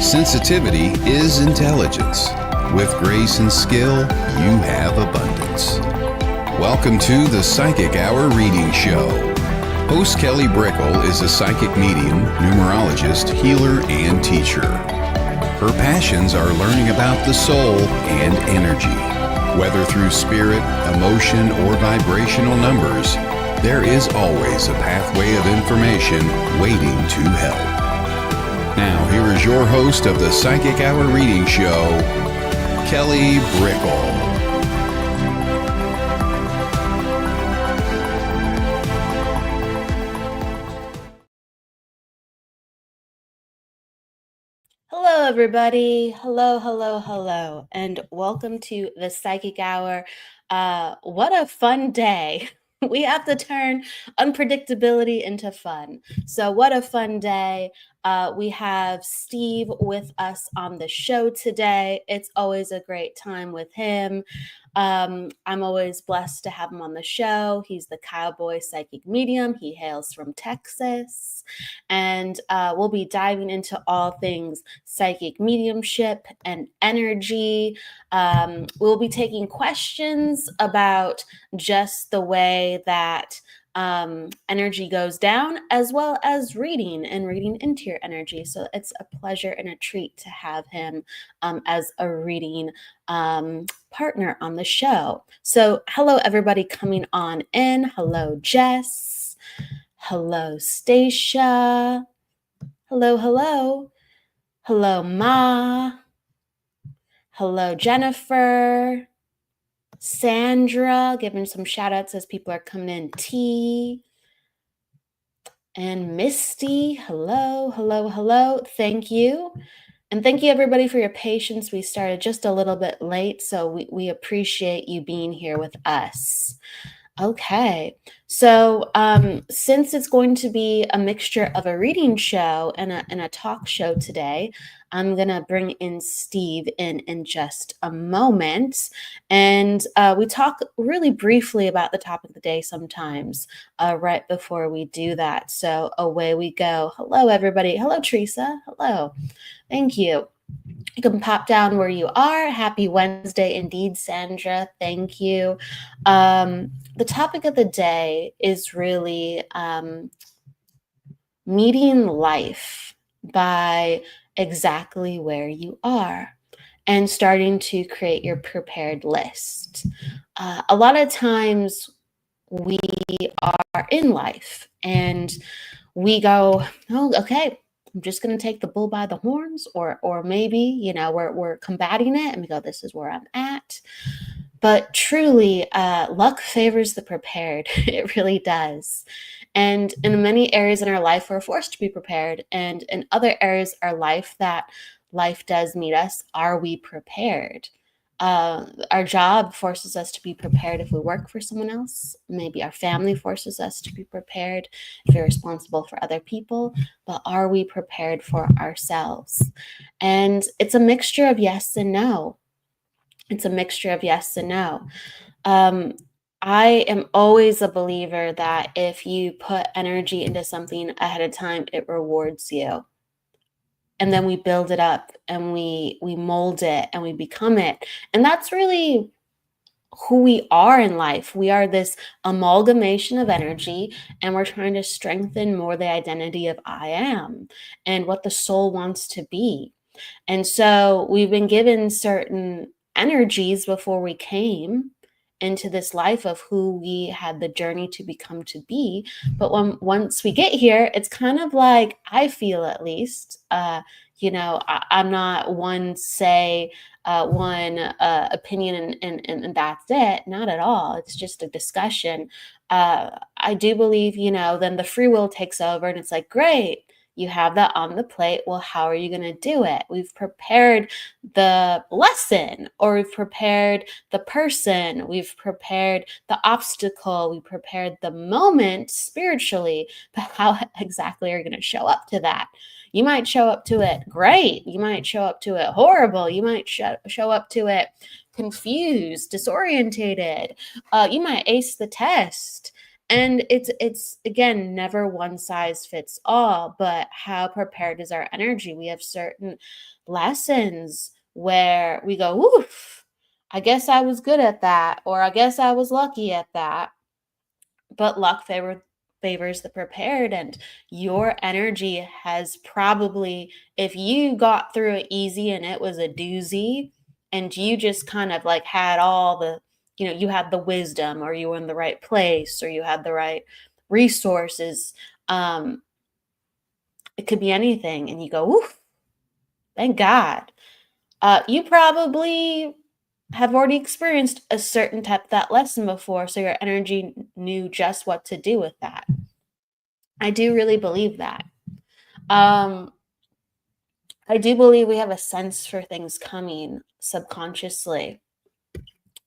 Sensitivity is intelligence. With grace and skill, you have abundance. Welcome to the Psychic Hour Reading Show. Host Kelly Brickle is a psychic medium, numerologist, healer, and teacher. Her passions are learning about the soul and energy. Whether through spirit, emotion, or vibrational numbers, there is always a pathway of information waiting to help. Now, here is your host of the Psychic Hour Reading Show, Kelly Brickle. Hello, everybody. Hello, and welcome to the Psychic Hour. What a fun day. We have to turn unpredictability into fun. So what a fun day. We have Steve with us on the show today. It's always a great time with him. I'm always blessed to have him on the show. He's the Cowboy psychic medium. He hails from Texas. And we'll be diving into all things psychic mediumship and energy. We'll be taking questions about just the way that energy goes down, as well as reading into your energy. So it's a pleasure and a treat to have him as a reading partner on the show. So hello, everybody coming on in. Hello, Jess. Hello, Stacia. Hello. Hello, Ma. Hello, Jennifer. Sandra, giving some shout outs as people are coming in. T. And Misty. Hello. Thank you. And thank you, everybody, for your patience. We started just a little bit late, so we appreciate you being here with us. Okay, so since it's going to be a mixture of a reading show and a talk show today, I'm going to bring in Steve in just a moment. And we talk really briefly about the topic of the day sometimes right before we do that. So away we go. Hello, everybody. Hello, Teresa. Hello. Thank you. You can pop down where you are. Happy Wednesday indeed, Sandra. Thank you. The topic of the day is really meeting life by exactly where you are and starting to create your prepared list. A lot of times we are in life and we go, oh, okay, I'm just going to take the bull by the horns, or maybe, we're combating it and we go, this is where I'm at. But truly, luck favors the prepared. It really does. And in many areas in our life, we're forced to be prepared. And in other areas of our life that life does meet us, are we prepared? Our job forces us to be prepared if we work for someone else. Maybe our family forces us to be prepared if we're responsible for other people. But are we prepared for ourselves? And it's a mixture of yes and no. I am always a believer that if you put energy into something ahead of time, it rewards you. And then we build it up and we mold it and we become it. And that's really who we are in life. We are this amalgamation of energy, and we're trying to strengthen more the identity of I am and what the soul wants to be. And so we've been given certain energies before we came into this life of who we had the journey to become to be. But once we get here, it's kind of like, I feel at least, I'm not one opinion and that's it. Not at all. It's just a discussion. I do believe, then the free will takes over and it's like, great. You have that on the plate. Well, how are you going to do it? We've prepared the lesson, or we've prepared the person. We've prepared the obstacle. We prepared the moment spiritually. But how exactly are you going to show up to that? You might show up to it great. You might show up to it horrible. You might show up to it confused, disorientated. You might ace the test. And it's again never one size fits all, but how prepared is our energy? We have certain lessons where we go, oof, I guess I was good at that, or I guess I was lucky at that. But favors the prepared, and your energy has probably, if you got through it easy and it was a doozy, and you just kind of like had all the, you had the wisdom, or you were in the right place, or you had the right resources. It could be anything, and you go, oof, thank God. You probably have already experienced a certain type of that lesson before, so your energy knew just what to do with that. I do really believe that. Um, I do believe we have a sense for things coming subconsciously.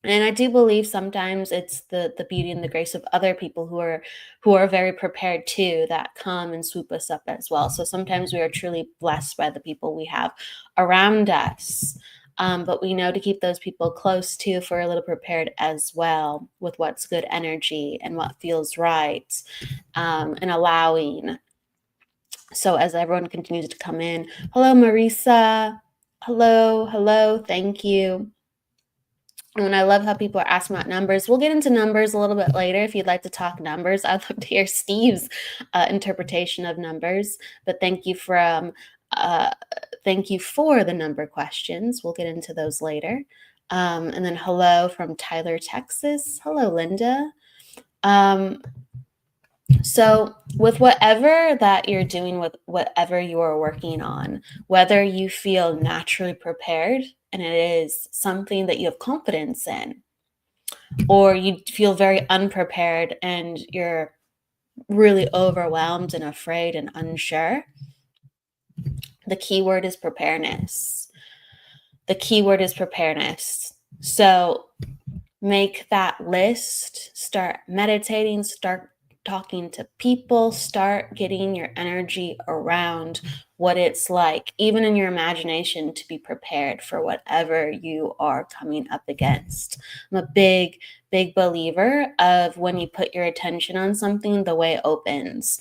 And I do believe sometimes it's the beauty and the grace of other people who are very prepared too, that come and swoop us up as well. So sometimes we are truly blessed by the people we have around us. But we know to keep those people close to, for a little prepared as well, with what's good energy and what feels right, and allowing. So as everyone continues to come in, hello, Marisa. Hello. Thank you. And I love how people are asking about numbers. We'll get into numbers a little bit later if you'd like to talk numbers. I'd love to hear Steve's interpretation of numbers. But thank you for the number questions. We'll get into those later. And then hello from Tyler, Texas. Hello, Linda. So with whatever that you're doing, with whatever you are working on, whether you feel naturally prepared and it is something that you have confidence in, or you feel very unprepared and you're really overwhelmed and afraid and unsure, the key word is preparedness. So make that list, start meditating, start talking to people, start getting your energy around what it's like, even in your imagination, to be prepared for whatever you are coming up against. I'm a big believer of when you put your attention on something, the way opens.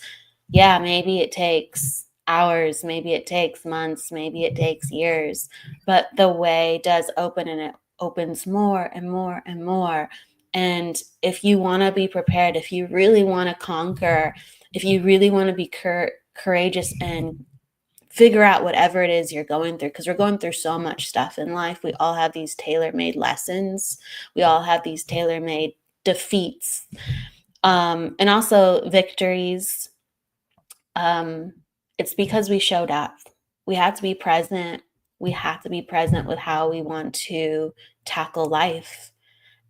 Yeah, maybe it takes hours, maybe it takes months, maybe it takes years, but the way does open, and it opens more and more and more. And if you want to be prepared, if you really want to conquer, if you really want to be courageous and figure out whatever it is you're going through, because we're going through so much stuff in life. We all have these tailor-made lessons. We all have these tailor-made defeats, and also victories. It's because we showed up. We had to be present. We have to be present with how we want to tackle life.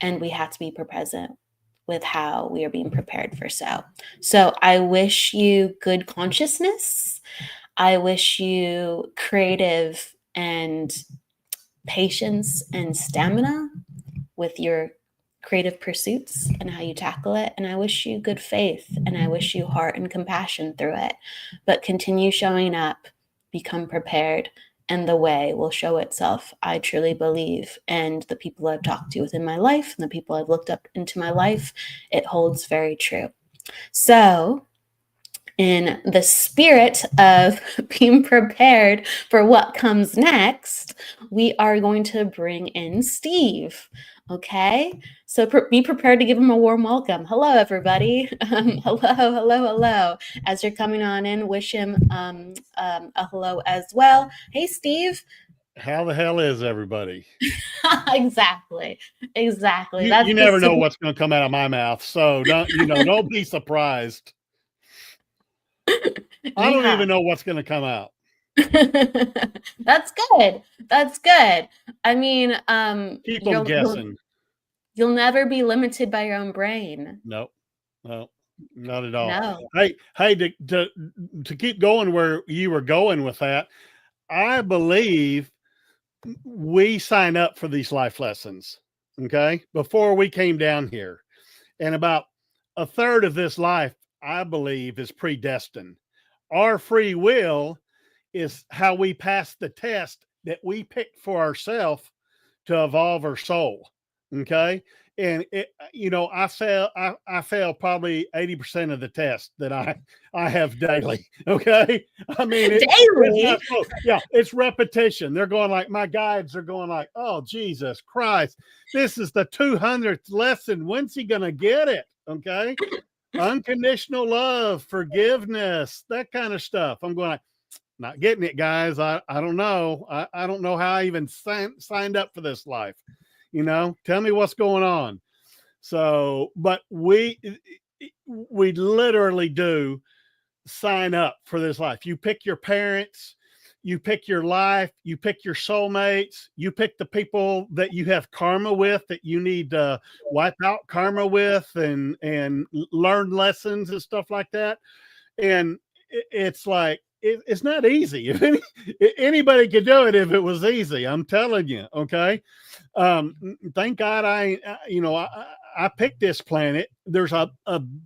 And we have to be present with how we are being prepared for so. So I wish you good consciousness. I wish you creative and patience and stamina with your creative pursuits and how you tackle it. And I wish you good faith, and I wish you heart and compassion through it. But continue showing up, become prepared, and the way will show itself. I truly believe. And the people I've talked to within my life and the people I've looked up into my life, it holds very true. So in the spirit of being prepared for what comes next, we are going to bring in Steve. Okay, so be prepared to give him a warm welcome. Hello, everybody. Hello. As you're coming on in, wish him a hello as well. Hey, Steve. How the hell is everybody? Exactly. You never know what's going to come out of my mouth, so don't be surprised. I don't even know what's going to come out. That's good. I meto keep them guessing. You'll never be limited by your own brain. No, not at all. No. Hey, to keep going where you were going with that, I believe we sign up for these life lessons, okay, before we came down here. And about a third of this life, I believe, is predestined. Our free will is how we pass the test that we picked for ourselves to evolve our soul. Okay. and I fail probably 80% of the tests that I have daily. Okay. I mean, it's Daily. not close. Yeah. It's repetition. They're going like, my guides are going like, oh, Jesus Christ, this is the 200th lesson. When's he going to get it? Okay. Unconditional love, forgiveness, that kind of stuff. I'm going like, not getting it, guys. I don't know. I don't know how I even signed up for this life. Tell me what's going on. So, but we literally do sign up for this life. You pick your parents, you pick your life, you pick your soulmates, you pick the people that you have karma with, that you need to wipe out karma with and learn lessons and stuff like that. And it's like, it's not easy. If anybody could do it if it was easy, I'm telling you. Okay. Thank God I picked this planet. There's a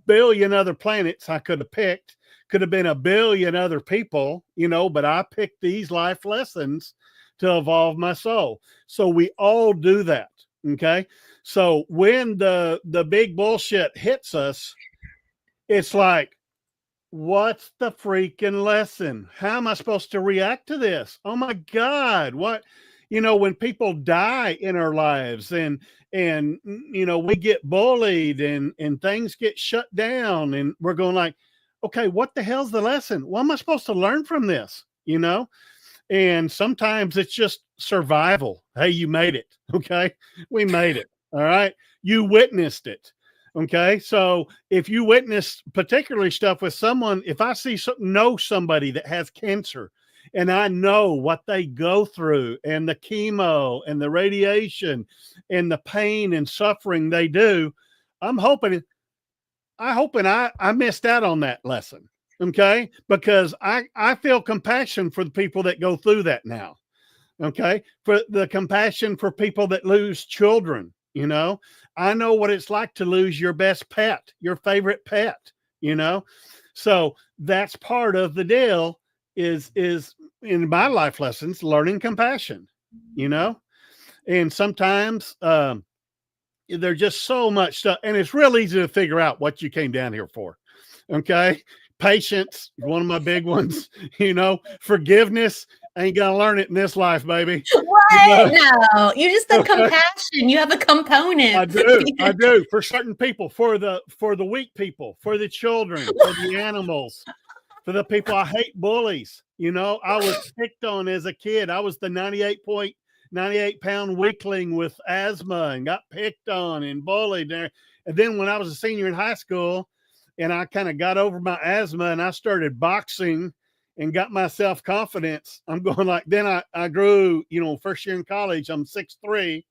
billion other planets I could have picked. Could have been a billion other people, but I picked these life lessons to evolve my soul. So we all do that. Okay. So when the big bullshit hits us, it's like, what's the freaking lesson? How am I supposed to react to this? Oh my God. What, when people die in our lives and we get bullied and things get shut down and we're going like, okay, what the hell's the lesson? What am I supposed to learn from this? And sometimes it's just survival. Hey, you made it. Okay. We made it. All right. You witnessed it. Okay. So if you witness particularly stuff with someone, if I know somebody that has cancer and I know what they go through and the chemo and the radiation and the pain and suffering they do, I missed out on that lesson. Okay. Because I feel compassion for the people that go through that now. Okay. For the compassion for people that lose children. I know what it's like to lose your best pet, your favorite pet, so that's part of the deal is in my life lessons, learning compassion, and sometimes there's just so much stuff and it's real easy to figure out what you came down here for. Okay. Patience, one of my big ones, forgiveness. I ain't gonna learn it in this life, baby. What? No, you just said compassion. You have a component. I do. For certain people, for the weak people, for the children, for the animals, for the people. I hate bullies. I was picked on as a kid. I was the 98-pound weakling with asthma and got picked on and bullied there. And then when I was a senior in high school and I kind of got over my asthma and I started boxing and got my self-confidence, I'm going like, then I grew, first year in college, I'm 6'3",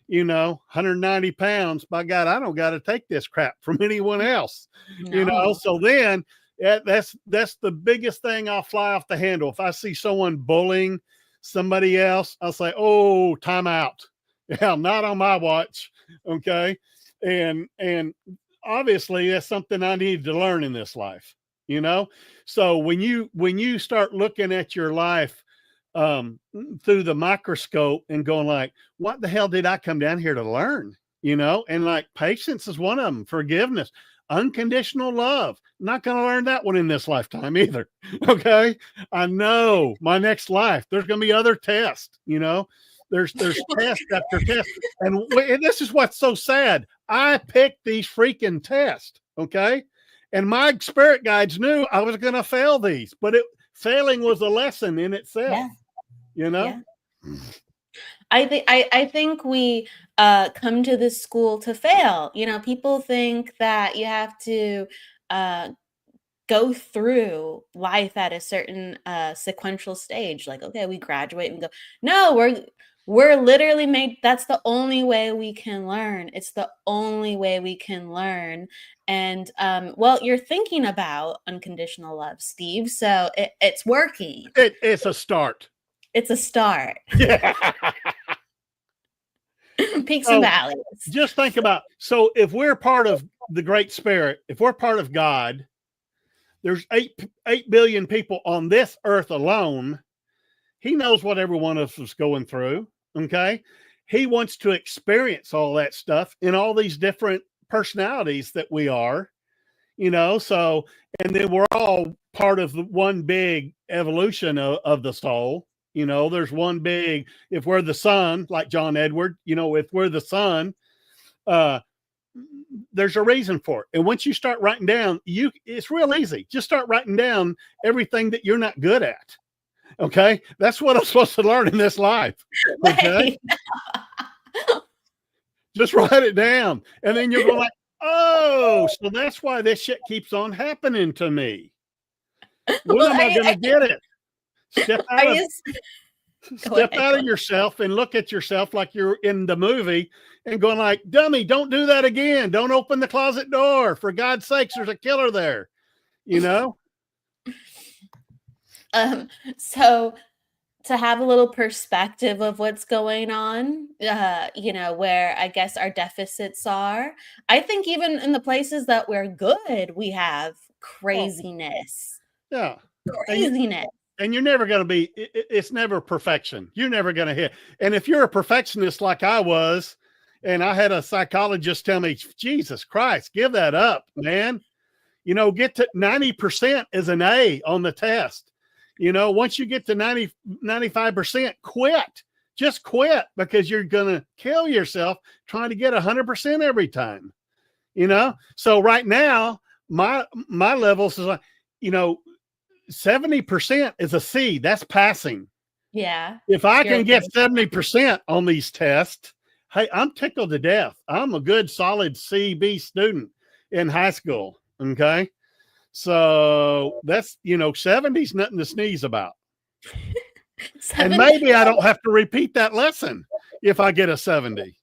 190 pounds. By God, I don't got to take this crap from anyone else, No. So then that's the biggest thing I'll fly off the handle. If I see someone bullying somebody else, I'll say, oh, time out. Yeah, not on my watch. Okay. And obviously that's something I needed to learn in this life. So when you start looking at your life through the microscope and going like, what the hell did I come down here to learn? And like patience is one of them, forgiveness, unconditional love. Not going to learn that one in this lifetime either. Okay. I know my next life, there's going to be other tests, there's test after test. And this is what's so sad. I picked these freaking tests. Okay. And my spirit guides knew I was going to fail these, but failing was a lesson in itself. Yeah. I think we come to this school to fail. People think that you have to go through life at a certain sequential stage. Like, okay, we graduate and go. No, we're literally made. That's the only way we can learn. It's the only way we can learn. And well, you're thinking about unconditional love, Steve. So it's working. It's a start. It's a start. Yeah. Peaks and valleys. Just think about, so if we're part of the Great Spirit, if we're part of God, there's 8 billion people on this earth alone. He knows what every one of us is going through. Okay. he wants to experience all that stuff in all these different personalities that we are, so, and then we're all part of the one big evolution of the soul. There's one big, if we're the sun, like John Edward, if we're the sun, there's a reason for it. And once you start writing down, it's real easy. Just start writing down everything that you're not good at. Okay. That's what I'm supposed to learn in this life. Okay. Just write it down. And then you're going like, oh, so that's why this shit keeps on happening to me. When am I going to get it? Step out of yourself and look at yourself like you're in the movie and going like, dummy, don't do that again. Don't open the closet door. For God's sakes, there's a killer there. So to have a little perspective of what's going on, where I guess our deficits are, I think even in the places that we're good, we have craziness. Yeah. Craziness. And you're never going to be, it's never perfection. You're never going to hit. And if you're a perfectionist like I was, and I had a psychologist tell me, Jesus Christ, give that up, man. Get to 90% is an A on the test. Once you get to 95%, quit. Just quit, because you're going to kill yourself trying to get 100% every time. So right now, my levels is like, 70% is a C. That's passing. Yeah. If I can get 70% on these tests, hey, I'm tickled to death. I'm a good, solid CB student in high school. Okay. So that's, 70 is nothing to sneeze about. And maybe I don't have to repeat that lesson if I get a 70,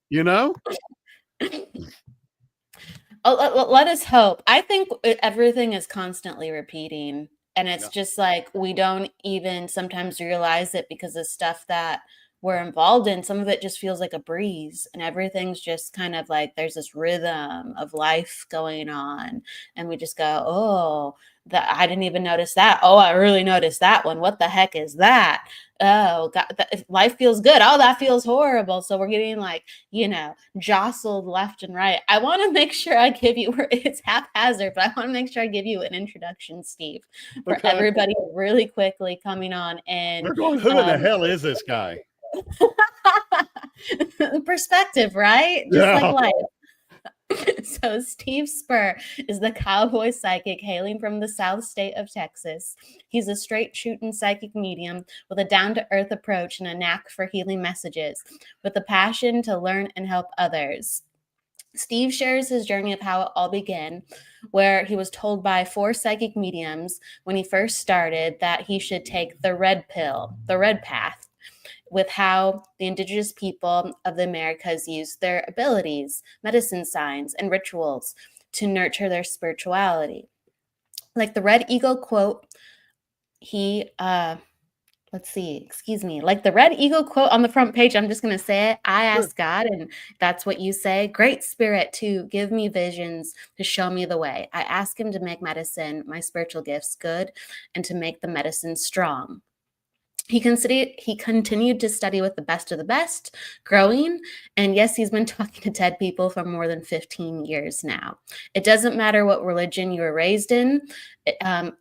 Oh, let us hope. I think everything is constantly repeating. And it's just like, we don't even sometimes realize it because of stuff that we're involved in. Some of it just feels like a breeze, and everything's just kind of like, there's this rhythm of life going on. And we just go, oh, I didn't even notice that. Oh, I really noticed that one. What the heck is that? Oh, God, life feels good. Oh, that feels horrible. So we're getting like, jostled left and right. I want to make sure I give you, it's haphazard, but I want to make sure I give you an introduction, Steve, for everybody really quickly coming on. And they're going, who in the hell is this guy? Perspective, right? Just like life. So Steve Spur is the cowboy psychic hailing from the South State of Texas. He's a straight shooting psychic medium with a down-to-earth approach and a knack for healing messages, with a passion to learn and help others. Steve shares his journey of how it all began, where he was told by 4 psychic mediums when he first started that he should take the red pill, the red path, with how the indigenous people of the Americas use their abilities, medicine signs, and rituals to nurture their spirituality. Like the Red Eagle quote, like the Red Eagle quote on the front page, I'm just going to say it. I asked God, and that's what you say, Great Spirit, to give me visions, to show me the way. I ask him to make medicine, my spiritual gifts, good, and to make the medicine strong. He continued to study with the best of the best, growing, and yes, he's been talking to dead people for more than 15 years now. It doesn't matter what religion you were raised in,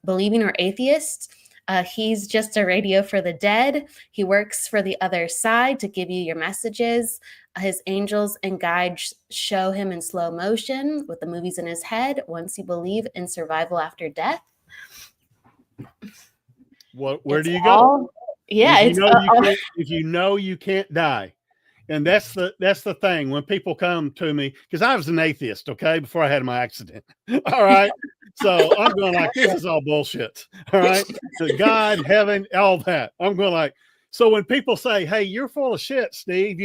believing or atheist, he's just a radio for the dead. He works for the other side to give you your messages. His angels and guides show him in slow motion with the movies in his head once you believe in survival after death. Where do you go? Yeah, if you know you can't die. And that's the thing when people come to me, because I was an atheist, okay, before I had my accident. All right. So I'm going like, this is all bullshit. All right. So God, heaven, all that. I'm going like, so when people say, hey, you're full of shit, Steve,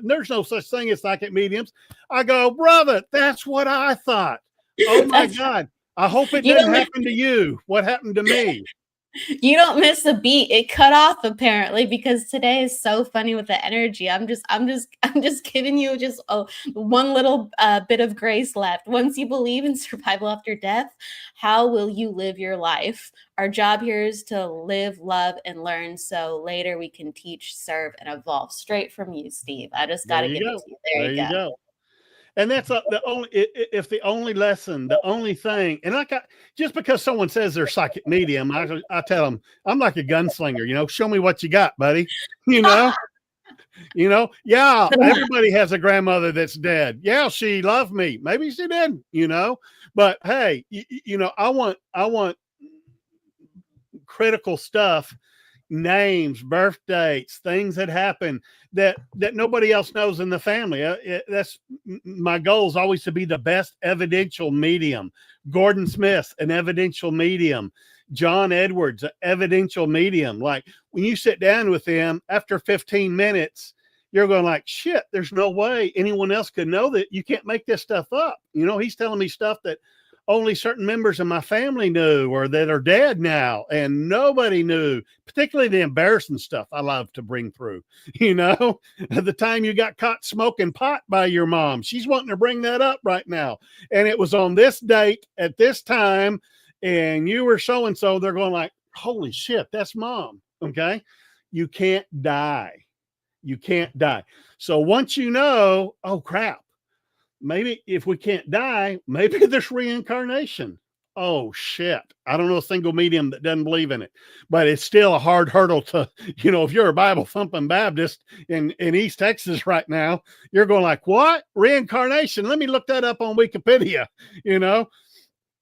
there's no such thing as psychic mediums. I go, brother, that's what I thought. Oh my God. I hope it didn't happen to you. What happened to me? You don't miss a beat. It cut off apparently because today is so funny with the energy. I'm just giving you just one little bit of grace left. Once you believe in survival after death, how will you live your life? Our job here is to live, love, and learn. So later we can teach, serve, and evolve. Straight from you, Steve. I just got There to you give it go. to you. There There you you go. go. And that's the only, if the only lesson, the only thing, and just because someone says they're psychic medium, I tell them, I'm like a gunslinger, show me what you got, buddy. Yeah, everybody has a grandmother that's dead. Yeah, she loved me. Maybe she didn't, but hey, I want critical stuff, names, birth dates, things that happen that nobody else knows in the family. That's my goal, is always to be the best evidential medium. Gordon Smith, an evidential medium. John Edwards, an evidential medium. Like when you sit down with them after 15 minutes, you're going like, shit, there's no way anyone else could know that. You can't make this stuff up. He's telling me stuff that only certain members of my family knew, or that are dead now, and nobody knew, particularly the embarrassing stuff I love to bring through. The time you got caught smoking pot by your mom, she's wanting to bring that up right now. And it was on this date at this time, and you were so-and-so. They're going like, holy shit, that's mom. Okay. You can't die. You can't die. So once oh crap, maybe if we can't die, maybe there's reincarnation. Oh shit. I don't know a single medium that doesn't believe in it, but it's still a hard hurdle to, if you're a Bible thumping Baptist in East Texas right now, you're going like, what? Reincarnation? Let me look that up on Wikipedia,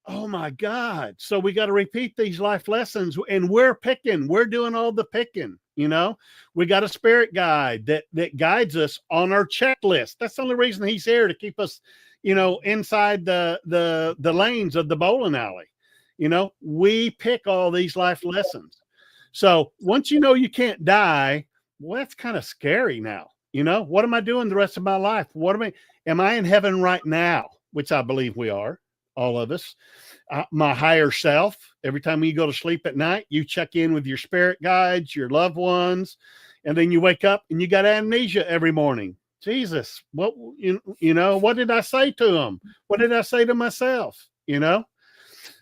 Oh my God. So we got to repeat these life lessons, and we're doing all the picking. We got a spirit guide that guides us on our checklist. That's the only reason he's here, to keep us, inside the lanes of the bowling alley. We pick all these life lessons. So once you can't die, well, that's kind of scary now. What am I doing the rest of my life? Am I in heaven right now? Which I believe we are, all of us. My higher self. Every time you go to sleep at night, you check in with your spirit guides, your loved ones, and then you wake up and you got amnesia every morning. Jesus, what what did I say to them? What did I say to myself?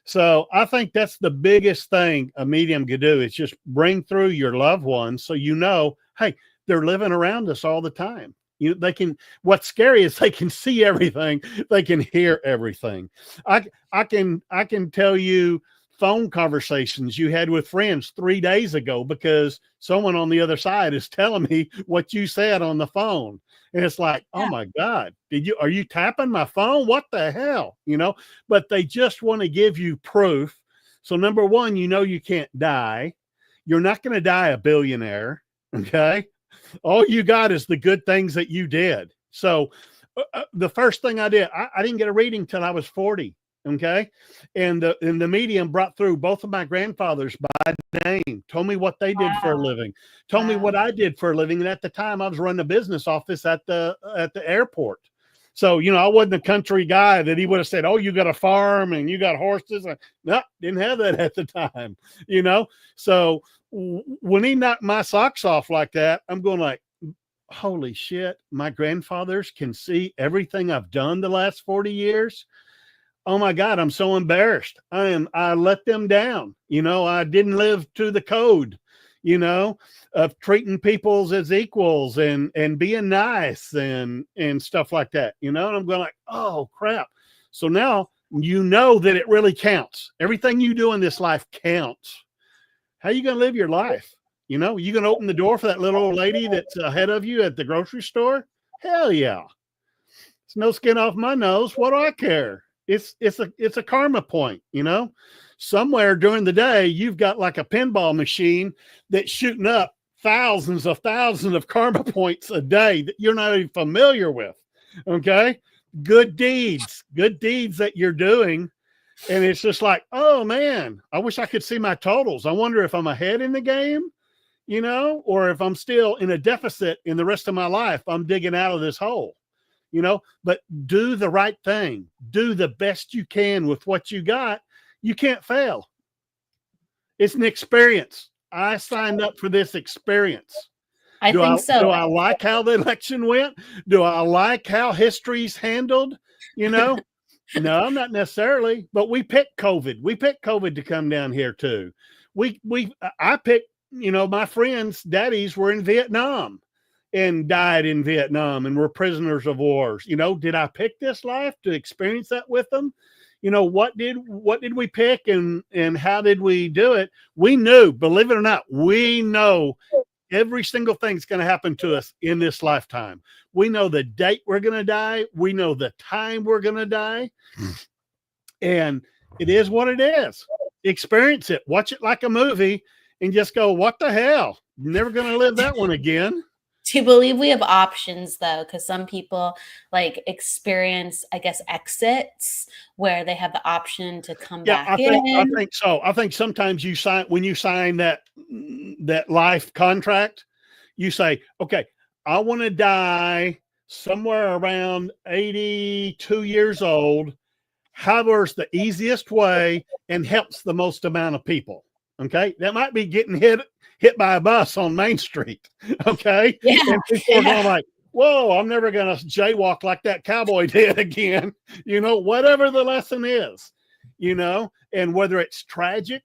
So I think that's the biggest thing a medium could do, is just bring through your loved ones, so hey, they're living around us all the time. What's scary is they can see everything. They can hear everything. I can tell you phone conversations you had with friends 3 days ago, because someone on the other side is telling me what you said on the phone. And it's like, oh my God, are you tapping my phone? What the hell? But they just want to give you proof. So number one, you can't die. You're not going to die a billionaire. Okay. All you got is the good things that you did. So the first thing I did, I didn't get a reading till I was 40. Okay. And the medium brought through both of my grandfathers by name, told me what they did for a living, told me what I did for a living. And at the time I was running a business office at the airport. So, I wasn't a country guy that he would have said, oh, you got a farm and you got horses. No, didn't have that at the time, So when he knocked my socks off like that, I'm going like, holy shit, my grandfathers can see everything I've done the last 40 years. Oh my God, I'm so embarrassed. I let them down. I didn't live to the code, of treating people as equals and being nice and stuff like that, and I'm going like, oh crap. So now, that it really counts. Everything you do in this life counts. How are you going to live your life? You going to open the door for that little old lady that's ahead of you at the grocery store? Hell yeah. It's no skin off my nose. What do I care? It's a karma point, somewhere during the day, you've got like a pinball machine that's shooting up thousands of karma points a day that you're not even familiar with. Okay. Good deeds that you're doing. And it's just like, oh man, I wish I could see my totals. I wonder if I'm ahead in the game, or if I'm still in a deficit in the rest of my life. I'm digging out of this hole. But do the right thing. Do the best you can with what you got. You can't fail. It's an experience. I signed up for this experience. I think so. Do I like how the election went? Do I like how history's handled? You know, no, not necessarily. But we picked COVID. We picked COVID to come down here too. I picked. My friends' daddies were in Vietnam and died in Vietnam and were prisoners of wars. Did I pick this life to experience that with them? What did we pick and how did we do it? We knew, believe it or not, we know every single thing's going to happen to us in this lifetime. We know the date we're going to die. We know the time we're going to die. And it is what it is. Experience it. Watch it like a movie and just go, what the hell? Never going to live that one again. Do you believe we have options though? Because some people experience, I guess, exits where they have the option to come back in. I think so. I think sometimes when you sign that life contract, you say, okay, I want to die somewhere around 82 years old. However's the easiest way and helps the most amount of people. Okay. That might be getting hit by a bus on Main Street. Okay. Yeah. And people are going like, whoa, I'm never going to jaywalk like that cowboy did again. Whatever the lesson is, and whether it's tragic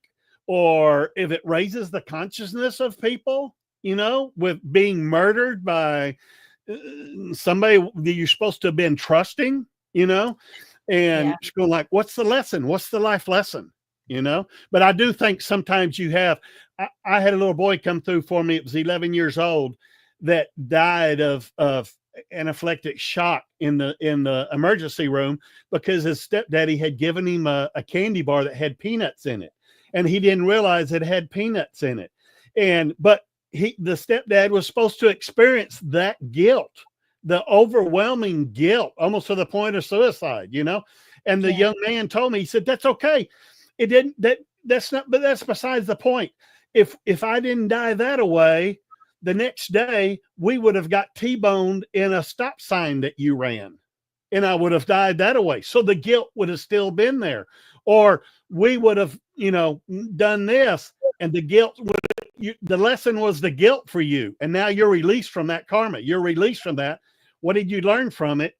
or if it raises the consciousness of people, with being murdered by somebody that you're supposed to have been trusting, and just going like, what's the lesson? What's the life lesson? But I do think sometimes I had a little boy come through for me. It was 11 years old that died of anaphylactic shock in the emergency room because his stepdaddy had given him a candy bar that had peanuts in it. And he didn't realize it had peanuts in it. But the stepdad was supposed to experience that guilt, the overwhelming guilt, almost to the point of suicide, And the young man told me, he said, that's okay. It didn't, that's not, but that's besides the point. If I didn't die that away, the next day we would have got T-boned in a stop sign that you ran and I would have died that away. So the guilt would have still been there, or we would have, done this and the guilt the lesson was the guilt for you. And now you're released from that karma. You're released from that. What did you learn from it?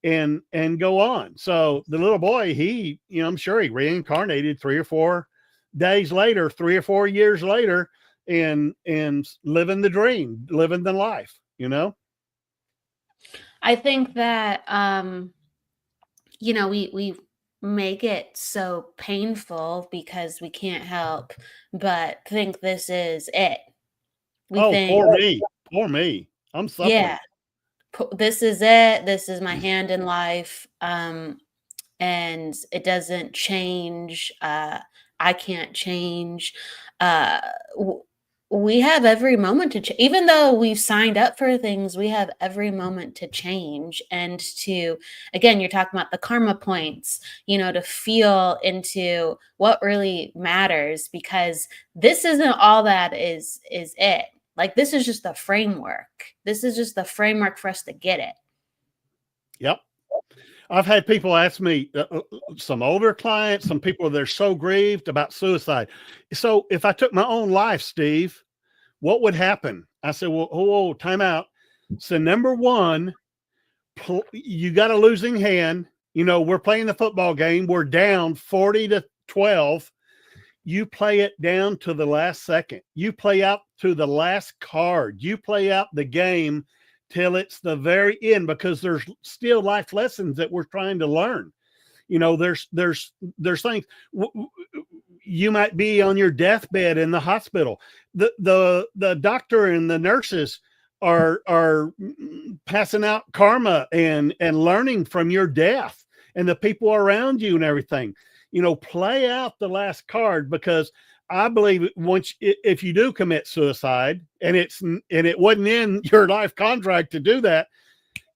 And go on. So the little boy, he, I'm sure he reincarnated 3 or 4 days later, 3 or 4 years later, and living the dream, living the life, I think that, we make it so painful because we can't help but think this is it. Poor me. I'm suffering. Yeah. This is it. This is my hand in life. And it doesn't change. I can't change. We have every moment to change. Even though we've signed up for things, we have every moment to change and to, again, you're talking about the karma points, to feel into what really matters, because this isn't all that is it. This is just the framework. This is just the framework for us to get it. Yep. I've had people ask me, some older clients, some people that are so grieved about suicide. So if I took my own life, Steve, what would happen? I said, well, time out. So number one, you got a losing hand. We're playing the football game. We're down 40-12. You play it down to the last second. You play out to the last card. You play out the game till it's the very end, because there's still life lessons that we're trying to learn. There's things. You might be on your deathbed in the hospital. The doctor and the nurses are passing out karma and learning from your death and the people around you and everything. Play out the last card, because I believe if you do commit suicide and it wasn't in your life contract to do that,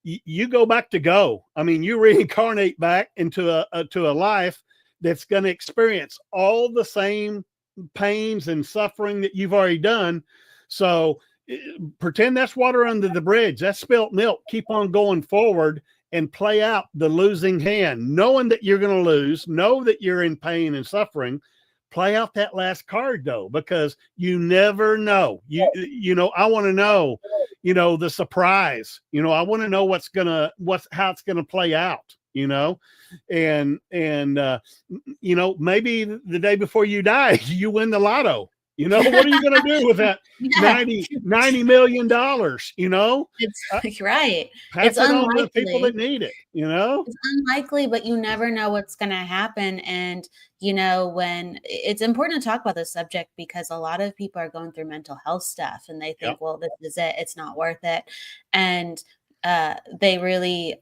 you go back to go. I mean, you reincarnate back into a life that's going to experience all the same pains and suffering that you've already done. So pretend that's water under the bridge. That's spilt milk. Keep on going forward and play out the losing hand, knowing that you're going to lose, know that you're in pain and suffering. play out that last card though, because you never know. I want to know, the surprise. I want to know how it's gonna play out. And maybe the day before you die, you win the lotto. What are you going to do with that Yeah. $90 million? It's right. Pass It's it on to the people unlikely. that need it. It's unlikely, but you never know what's going to happen. And, when it's important to talk about this subject, because a lot of people are going through mental health stuff and they think, Yep. well, this is it. It's not worth it. And they really,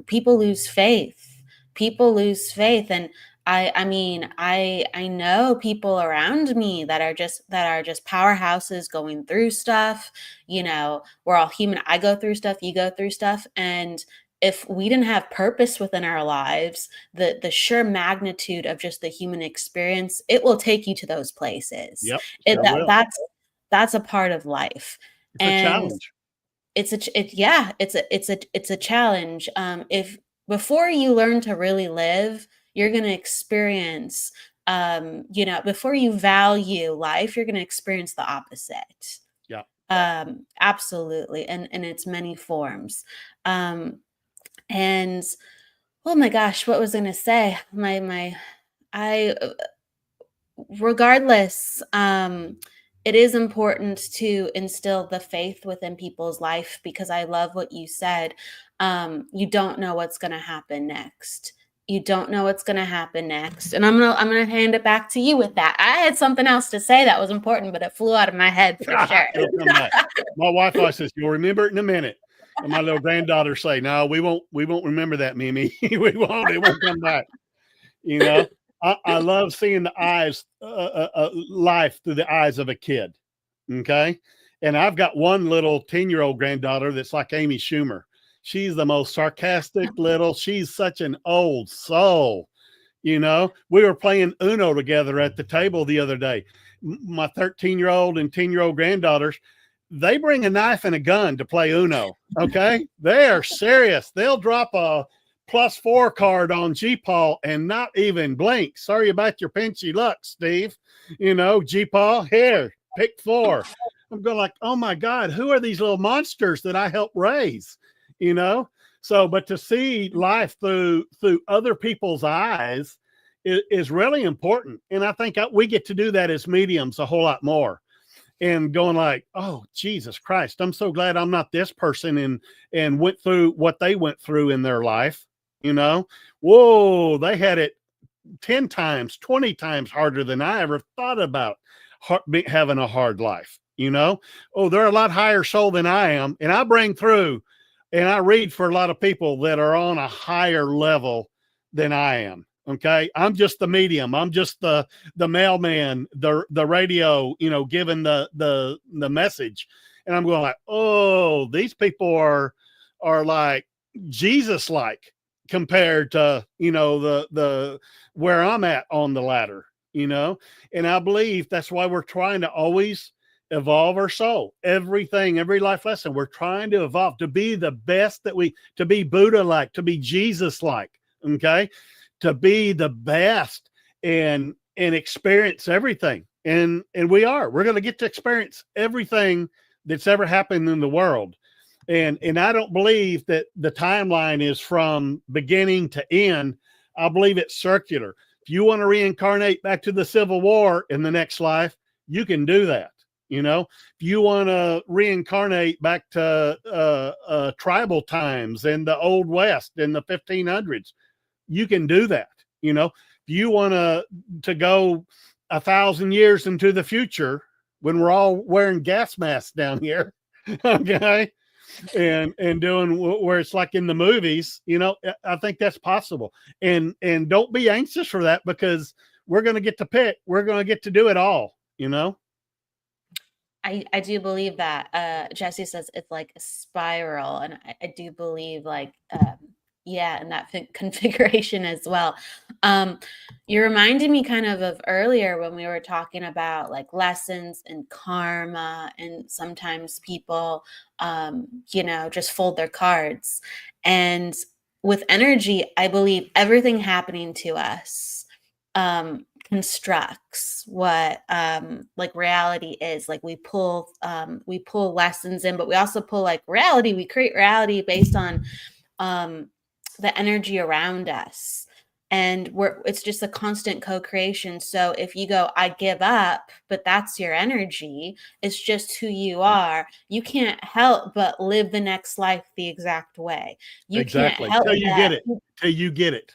people lose faith. People lose faith. And I mean, I know people around me that are just powerhouses going through stuff. We're all human. I go through stuff, you go through stuff. And if we didn't have purpose within our lives, the sheer magnitude of just the human experience, it will take you to those places. Yep. Sure will. That's a part of life. It's a challenge. It's a challenge. If before you learn to really live, you're going to experience, before you value life, you're going to experience the opposite. Yeah. Absolutely. And in its many forms. And oh my gosh, what was I going to say? Regardless, it is important to instill the faith within people's life, because I love what you said. You don't know what's going to happen next. You don't know what's going to happen next. And I'm going to hand it back to you with that. I had something else to say that was important, but it flew out of my head for sure. It'll come back. My wife always says, "You'll remember it in a minute." And my little granddaughter say, "No, we won't remember that, Mimi. We won't. It won't come back." I love seeing the eyes, life through the eyes of a kid. Okay. And I've got one little 10-year-old granddaughter that's like Amy Schumer. She's the most sarcastic she's such an old soul. We were playing Uno together at the table the other day. My 13-year-old and 10-year-old granddaughters, they bring a knife and a gun to play Uno. Okay. They are serious. They'll drop a +4 card on G-Paul and not even blink. Sorry about your pinchy luck, Steve. G-Paul, here, pick 4. I'm going like, oh my God, who are these little monsters that I helped raise? So, but to see life through other people's eyes is really important. And I think we get to do that as mediums a whole lot more. And going like, oh, Jesus Christ, I'm so glad I'm not this person and went through what they went through in their life. Whoa, they had it 10 times, 20 times harder than I ever thought about having a hard life. Oh, they're a lot higher soul than I am. And I bring through, and I read for a lot of people that are on a higher level than I am. Okay. I'm just the medium. I'm just the mailman, the radio, giving the message. And I'm going like, oh, these people are like Jesus-like compared to, the where I'm at on the ladder, and I believe that's why we're trying to always evolve our soul. Every life lesson, we're trying to evolve to be the best to be Buddha-like, to be Jesus-like. Okay. To be the best and experience everything. And we're going to get to experience everything that's ever happened in the world. And I don't believe that the timeline is from beginning to end. I believe it's circular. If you want to reincarnate back to the Civil War in the next life, you can do that. If you want to reincarnate back to tribal times in the Old West in the 1500s, you can do that. If you want to go 1,000 years into the future when we're all wearing gas masks down here, okay, and doing where it's like in the movies, I think that's possible. And don't be anxious for that, because we're going to get to pick. We're going to get to do it all. I do believe that. Jesse says it's like a spiral, and I do believe in that configuration as well. You reminded me kind of earlier when we were talking about like lessons and karma, and sometimes people, just fold their cards. And with energy, I believe everything happening to us, constructs what like reality is. Like we pull lessons in, but we also pull like reality. We create reality based on the energy around us, and it's just a constant co-creation. So if you go, I give up, but that's your energy, it's just who you are, you can't help but live the next life the exact way. You can't Exactly. help Till you get it. Till you get it.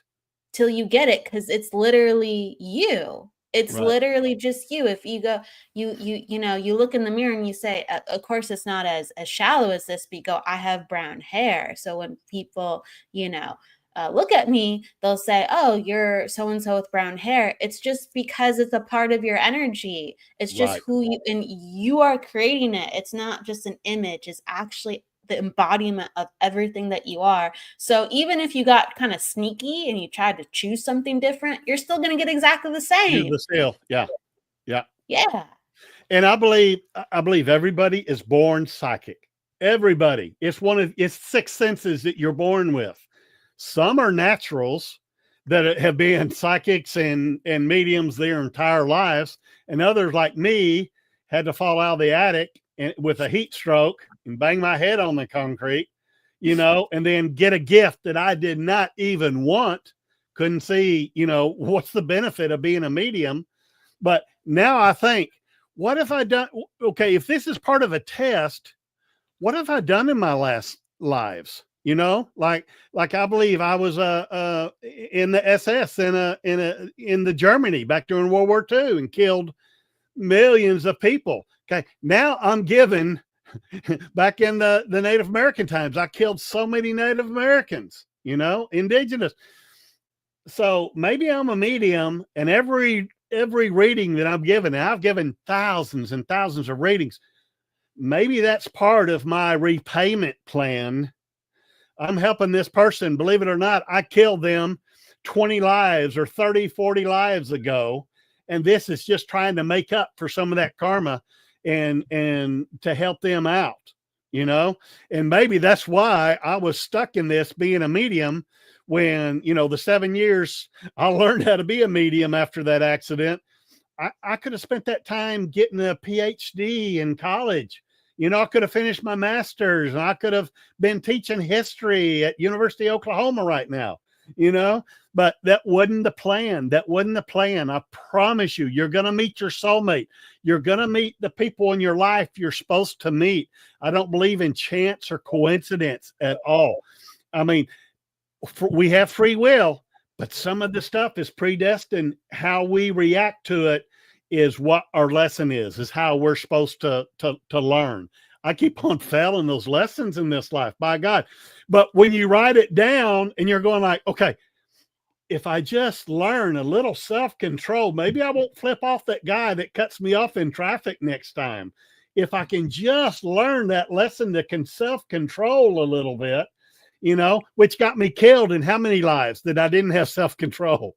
till you get it, because it's literally you. It's Right. literally just you. If you go, you look in the mirror and you say, of course it's not as shallow as this, but you go, I have brown hair. So when people, look at me, they'll say, oh, you're so and so with brown hair. It's just because it's a part of your energy. It's just Right. who you, and you are creating it. It's not just an image. It's actually the embodiment of everything that you are. So even if you got kind of sneaky and you tried to choose something different, you're still going to get exactly the same. The still. Yeah. Yeah. Yeah. And I believe everybody is born psychic. Everybody. It's 6 senses that you're born with. Some are naturals that have been psychics and mediums their entire lives, and others like me had to fall out of the attic with a heat stroke and bang my head on the concrete, and then get a gift that I did not even want. Couldn't see, what's the benefit of being a medium. But now I think, what have I done? Okay, if this is part of a test, what have I done in my last lives? Like I believe I was in the SS in the Germany back during World War II and killed millions of people. Okay, now I'm given back in the Native American times, I killed so many Native Americans, indigenous. So maybe I'm a medium, and every reading that I'm given, and I've given thousands and thousands of readings, maybe that's part of my repayment plan. I'm helping this person. Believe it or not, I killed them 20 lives or 30, 40 lives ago. And this is just trying to make up for some of that karma and to help them out, and maybe that's why I was stuck in this being a medium when, the 7 years I learned how to be a medium after that accident. I could have spent that time getting a PhD in college. I could have finished my master's, and I could have been teaching history at University of Oklahoma right now, but that wasn't the plan. That wasn't the plan. I promise you, you're going to meet your soulmate. You're going to meet the people in your life you're supposed to meet. I don't believe in chance or coincidence at all. I mean, we have free will, but some of the stuff is predestined. How we react to it is what our lesson is how we're supposed to learn. I keep on failing those lessons in this life, by God. But when you write it down and you're going like, okay, if I just learn a little self-control, maybe I won't flip off that guy that cuts me off in traffic next time. If I can just learn that lesson to self-control a little bit, which got me killed in how many lives that I didn't have self-control,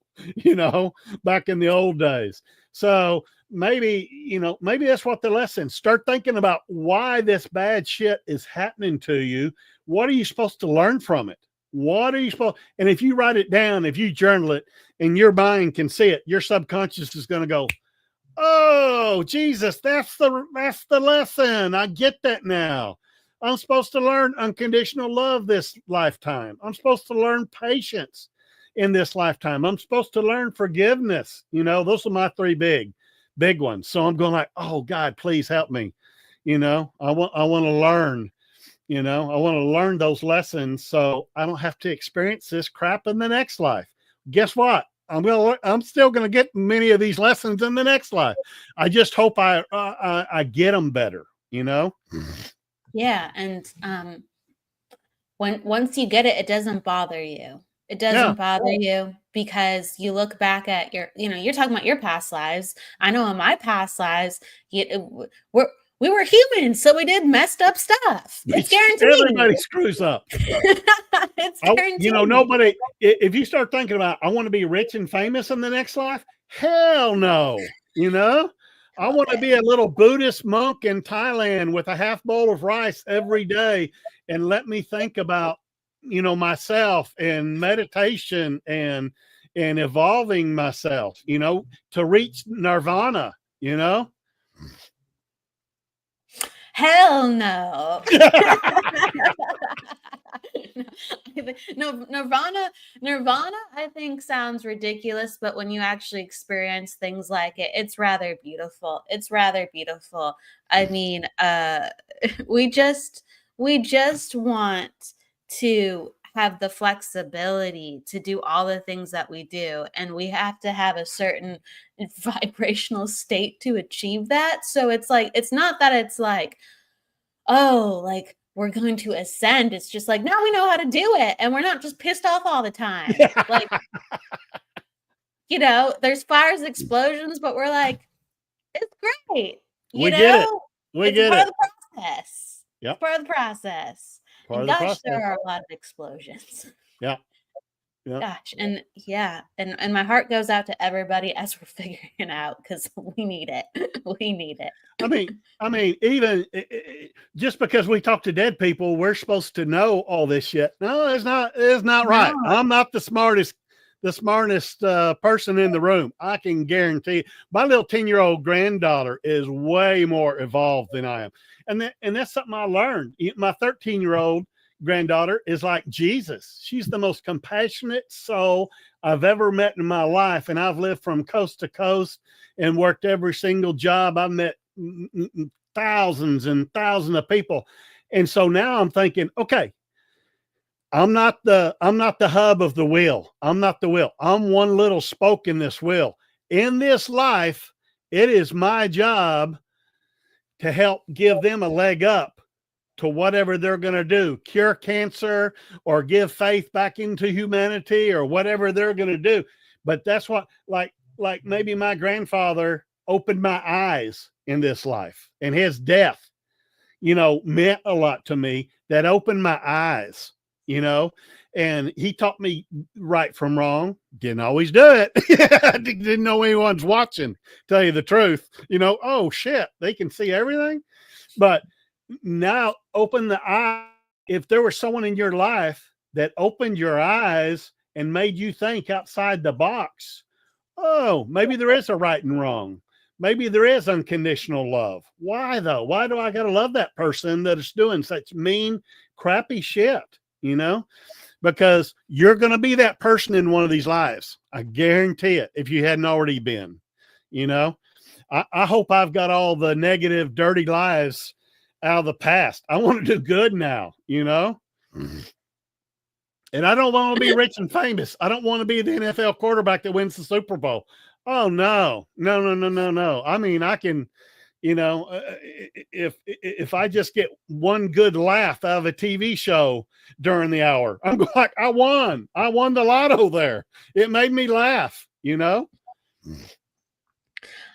back in the old days. So maybe that's what the lesson. Start thinking about why this bad shit is happening to you. What are you supposed to learn from it? What are you supposed? And if you write it down, if you journal it, and your mind can see it, your subconscious is going to go, oh, Jesus, that's the lesson. I get that now. I'm supposed to learn unconditional love this lifetime. I'm supposed to learn patience in this lifetime. I'm supposed to learn forgiveness. Those are my 3 big ones. So I'm going like, oh God, please help me. I want to learn, I want to learn those lessons so I don't have to experience this crap in the next life. Guess what? I'm still going to get many of these lessons in the next life. I just hope I get them better, Yeah. And once you get it, it doesn't bother you. It doesn't bother you because you look back at you're talking about your past lives. I know in my past lives, we were humans, so we did messed up stuff. It's guaranteed. Everybody screws up. It's guaranteed. Nobody, if you start thinking about, I want to be rich and famous in the next life, hell no. I want to be a little Buddhist monk in Thailand with a half bowl of rice every day and let me think about, myself and meditation and and evolving myself, to reach nirvana, Hell no. No, Nirvana, I think sounds ridiculous, but when you actually experience things like it, it's rather beautiful. It's rather beautiful. I mean, we just want to have the flexibility to do all the things that we do, and we have to have a certain vibrational state to achieve that. So it's like, it's not that it's like, oh, like we're going to ascend. It's just like, now we know how to do it, and we're not just pissed off all the time. Like, there's fires, explosions, but we're like, it's great. We get it. It's part of the process. Yep. It's part of the process. Part and of the gosh, process. there are a lot of explosions. Yeah. Gosh, and and my heart goes out to everybody as we're figuring it out, because we need it. We need it. I mean, even just because we talk to dead people, we're supposed to know all this shit. No, it's not right. No. I'm not the smartest person in the room. I can guarantee my little 10-year-old granddaughter is way more evolved than I am. And that's something I learned. My 13-year-old granddaughter is like Jesus. She's the most compassionate soul I've ever met in my life. And I've lived from coast to coast and worked every single job. I've met thousands and thousands of people. And so now I'm thinking, okay, I'm not the hub of the wheel. I'm not the wheel. I'm one little spoke in this wheel. In this life, it is my job to help give them a leg up to whatever they're going to do, cure cancer or give faith back into humanity or whatever they're going to do. But that's what, like maybe my grandfather opened my eyes in this life, and his death, meant a lot to me. That opened my eyes, and he taught me right from wrong. Didn't always do it. Didn't know anyone's watching, tell you the truth. Oh shit, they can see everything. But now open the eye. If there was someone in your life that opened your eyes and made you think outside the box, oh, maybe there is a right and wrong. Maybe there is unconditional love. Why though? Why do I got to love that person that is doing such mean, crappy shit? Because you're going to be that person in one of these lives. I guarantee it. If you hadn't already been, I hope I've got all the negative, dirty lives out of the past. I want to do good now, Mm-hmm. And I don't want to be rich and famous. I don't want to be the NFL quarterback that wins the Super Bowl. Oh no. I mean, I can, if I just get one good laugh out of a TV show during the hour, I'm like, I won the lotto there. It made me laugh,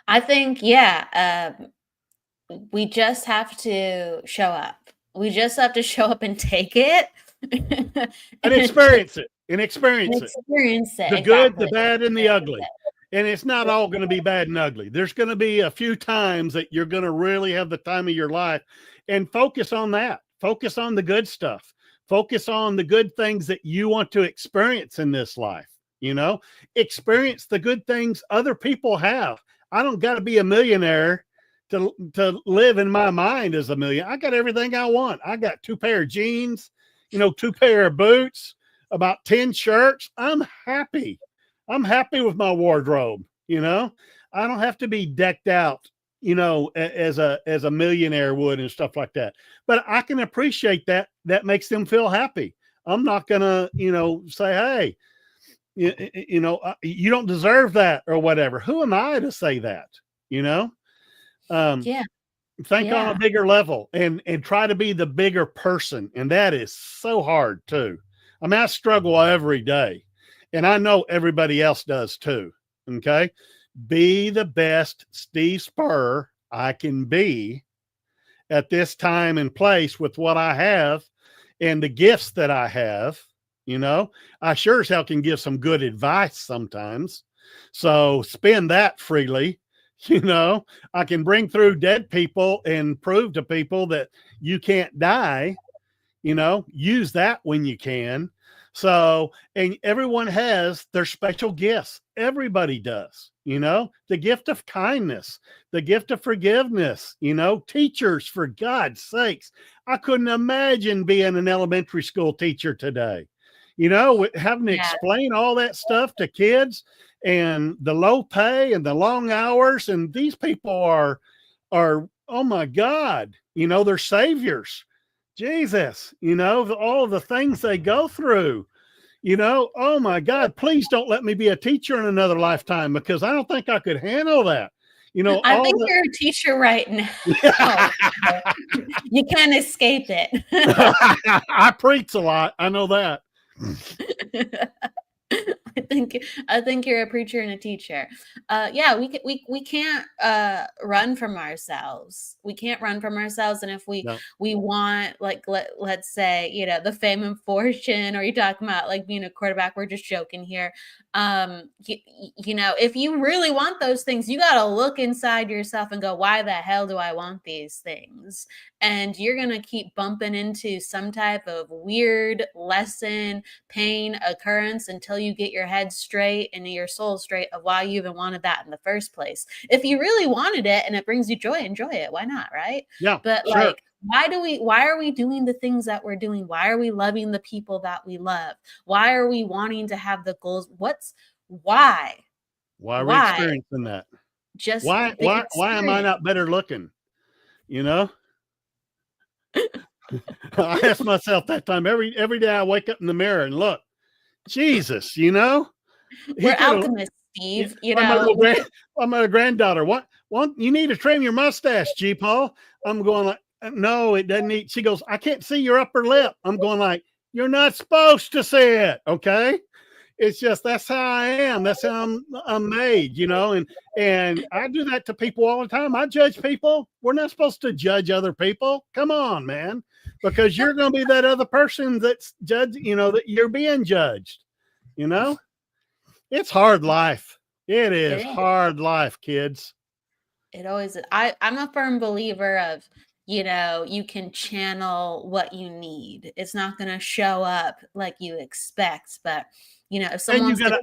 I think, we just have to show up. We just have to show up and take it. and experience it. The good, the bad, and the ugly. And it's not all going to be bad and ugly. There's going to be a few times that you're going to really have the time of your life, and focus on that. Focus on the good stuff. Focus on the good things that you want to experience in this life. Experience the good things other people have. I don't got to be a millionaire to live in my mind as a million. I got everything I want. I got 2 pair of jeans, 2 pair of boots, about 10 shirts. I'm happy. I'm happy with my wardrobe. I don't have to be decked out, as a millionaire would and stuff like that. But I can appreciate that. That makes them feel happy. I'm not gonna, say, hey, you don't deserve that or whatever. Who am I to say that? Think on a bigger level and try to be the bigger person. And that is so hard too. I mean, I struggle every day, and I know everybody else does too. Okay. Be the best Steve Spur I can be at this time and place with what I have and the gifts that I have. I sure as hell can give some good advice sometimes. So spend that freely. I can bring through dead people and prove to people that you can't die. Use that when you can. So, and everyone has their special gifts. Everybody does, the gift of kindness, the gift of forgiveness, teachers, for God's sakes. I couldn't imagine being an elementary school teacher today, having to Yeah. explain all that stuff to kids and the low pay and the long hours. And these people are, oh my God, they're saviors. Jesus, all the things they go through, oh my God, please don't let me be a teacher in another lifetime, because I don't think I could handle that. I think you're a teacher right now. You can't escape it. I preach a lot. I know that. I think you're a preacher and a teacher. Yeah, we can't run from ourselves. We can't run from ourselves. And if we want, like, let's say, the fame and fortune, or you're talking about like being a quarterback, we're just joking here. If you really want those things, you got to look inside yourself and go, why the hell do I want these things? And you're going to keep bumping into some type of weird lesson, pain, occurrence until you get your head straight and your soul straight of why you even wanted that in the first place. If you really wanted it and it brings you joy, enjoy it. Why not? Right? Yeah. But sure. like, why are we doing the things that we're doing? Why are we loving the people that we love? Why are we wanting to have the goals? Why are we experiencing that? Just why am I not better looking? I ask myself that time every day. I wake up in the mirror and look, Jesus, we're alchemists, Steve. I'm a granddaughter. What you need to trim your mustache, G Paul. I'm going like, no, it doesn't need. She goes, I can't see your upper lip. I'm going like, you're not supposed to see it. Okay. It's just, that's how I am. That's how I'm made, and I do that to people all the time. I judge people. We're not supposed to judge other people. Come on, man, because you're going to be that other person that's judged, that you're being judged, It's hard life. It is hard life, kids. It always is. I'm a firm believer of, you can channel what you need. It's not going to show up like you expect, but if someone's you got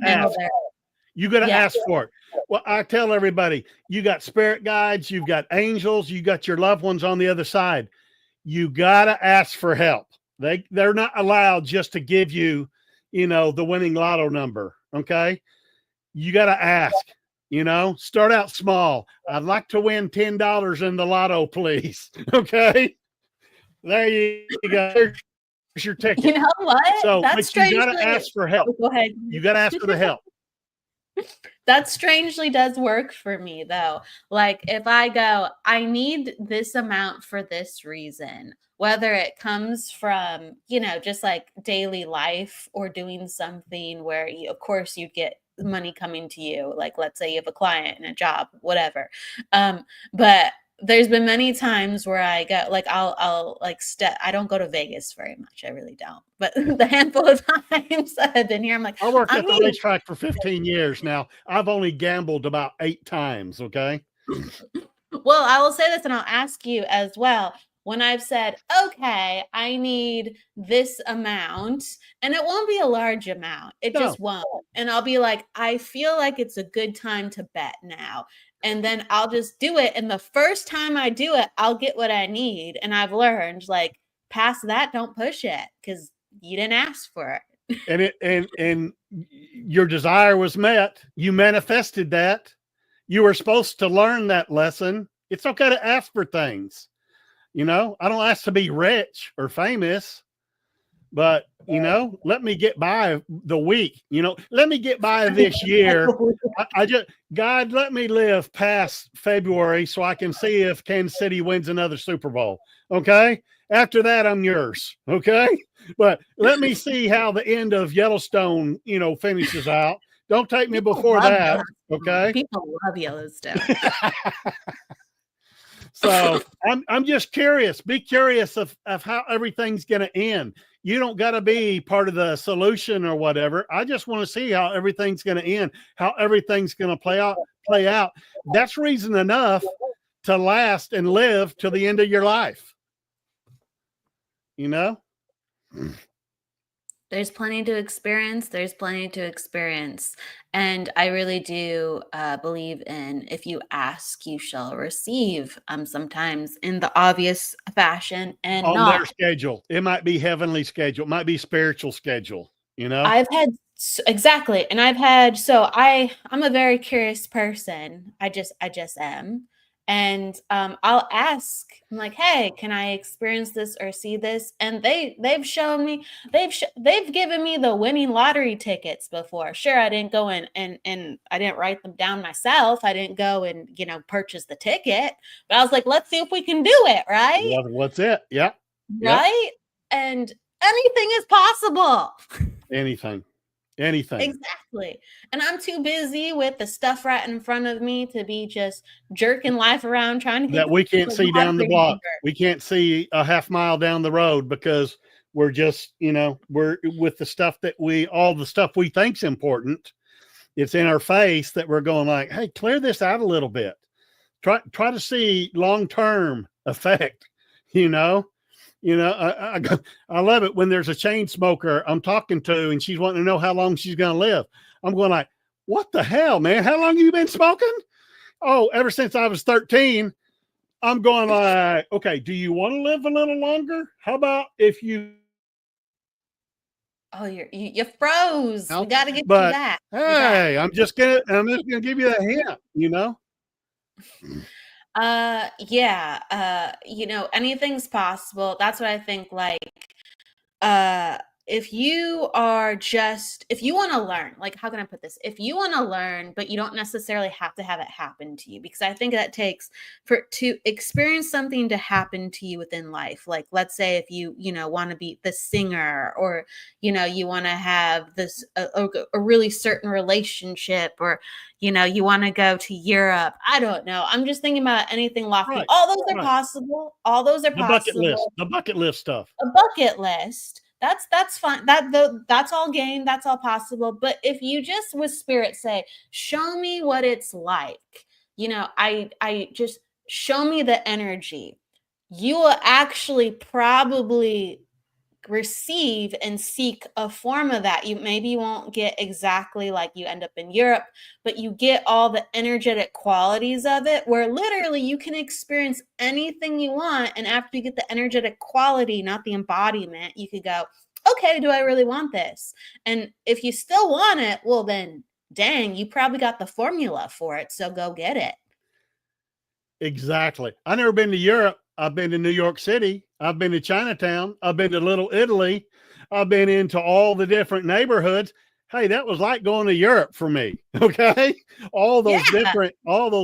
to ask for it. Well, I tell everybody, you got spirit guides, you've got angels, you got your loved ones on the other side. You got to ask for help. They're not allowed just to give you, the winning lotto number. Okay. You got to ask, start out small. I'd like to win $10 in the lotto, please. Okay. There you go. Here's your ticket. You know what? So you got to ask for help. Go ahead. You got to ask for the help. That strangely does work for me, though. Like, if I go, I need this amount for this reason, whether it comes from, just like daily life or doing something where, of course, you get money coming to you. Like, let's say you have a client and a job, whatever. But there's been many times where I get like, I'll like I don't go to Vegas very much. I really don't. But the handful of times that I've been here, I'm like, I worked at the racetrack for 15 years now. I've only gambled about 8 times. Okay. Well, I will say this, and I'll ask you as well. When I've said, okay, I need this amount, and it won't be a large amount. It just won't. And I'll be like, I feel like it's a good time to bet now. And then I'll just do it. And the first time I do it, I'll get what I need. And I've learned, like, past that, don't push it, because you didn't ask for it. And your desire was met. You manifested that. You were supposed to learn that lesson. It's okay to ask for things. I don't ask to be rich or famous, but, let me get by the week, let me get by this year. God, let me live past February so I can see if Kansas City wins another Super Bowl. Okay. After that, I'm yours. Okay. But let me see how the end of Yellowstone, finishes out. Don't take me before that. Okay. People love Yellowstone. So I'm just curious. Be curious of how everything's going to end. You don't got to be part of the solution or whatever. I just want to see how everything's going to end, how everything's going to play out. That's reason enough to last and live till the end of your life. There's plenty to experience. There's plenty to experience. And I really do believe in if you ask, you shall receive, sometimes in the obvious fashion and On their not. schedule. It might be heavenly schedule, it might be spiritual schedule, you know? I've had exactly, and I've had so I'm a very curious person. I just am. And I'll ask. I'm like, "Hey, can I experience this or see this?" And they've shown me they've given me the winning lottery tickets before. Sure, I didn't go and I didn't write them down myself. I didn't go and, purchase the ticket. But I was like, "Let's see if we can do it, right?" What's it? Yeah. Yep. Right? And anything is possible. Anything. Anything. Exactly. And I'm too busy with the stuff right in front of me to be just jerking life around trying to That get we can't the see down the lottery block. number. We can't see a half mile down the road because we're just, we're with the stuff that all the stuff we think's important. It's in our face that we're going like, hey, clear this out a little bit. Try to see long-term effect, you know. I love it when there's a chain smoker I'm talking to and she's wanting to know how long she's going to live. I'm going like, what the hell, man? How long have you been smoking? Oh, ever since I was 13. I'm going like, okay, do you want to live a little longer? How about if you Oh, you froze. We got to get you but back. You're back. hey, I'm just gonna give you a hint. Yeah. Anything's possible. That's what I think. Like, uh if you want to learn, like, how can I put this, if you want to learn but you don't necessarily have to have it happen to you, because I think that takes for to experience something to happen to you within life. Like, let's say if you want to be the singer, or you want to have this a really certain relationship, or you want to go to Europe. I don't know, I'm just thinking about anything lofty. Right, All those are right. possible. All those are The bucket list, possible. the bucket list stuff. A bucket list. That's fine. That's all game. That's all possible. But if you just with spirit say, show me what it's like, I just show me the energy. You will actually probably receive and seek a form of that. You won't get exactly like you end up in Europe, but you get all the energetic qualities of it, where literally you can experience anything you want. And after you get the energetic quality, not the embodiment, you could go, okay, do I really want this? And if you still want it, well, then dang, you probably got the formula for it. So go get it. Exactly. I've never been to Europe. I've been to New York City. I've been to Chinatown. I've been to Little Italy. I've been into all the different neighborhoods. Hey, that was like going to Europe for me. Okay. All those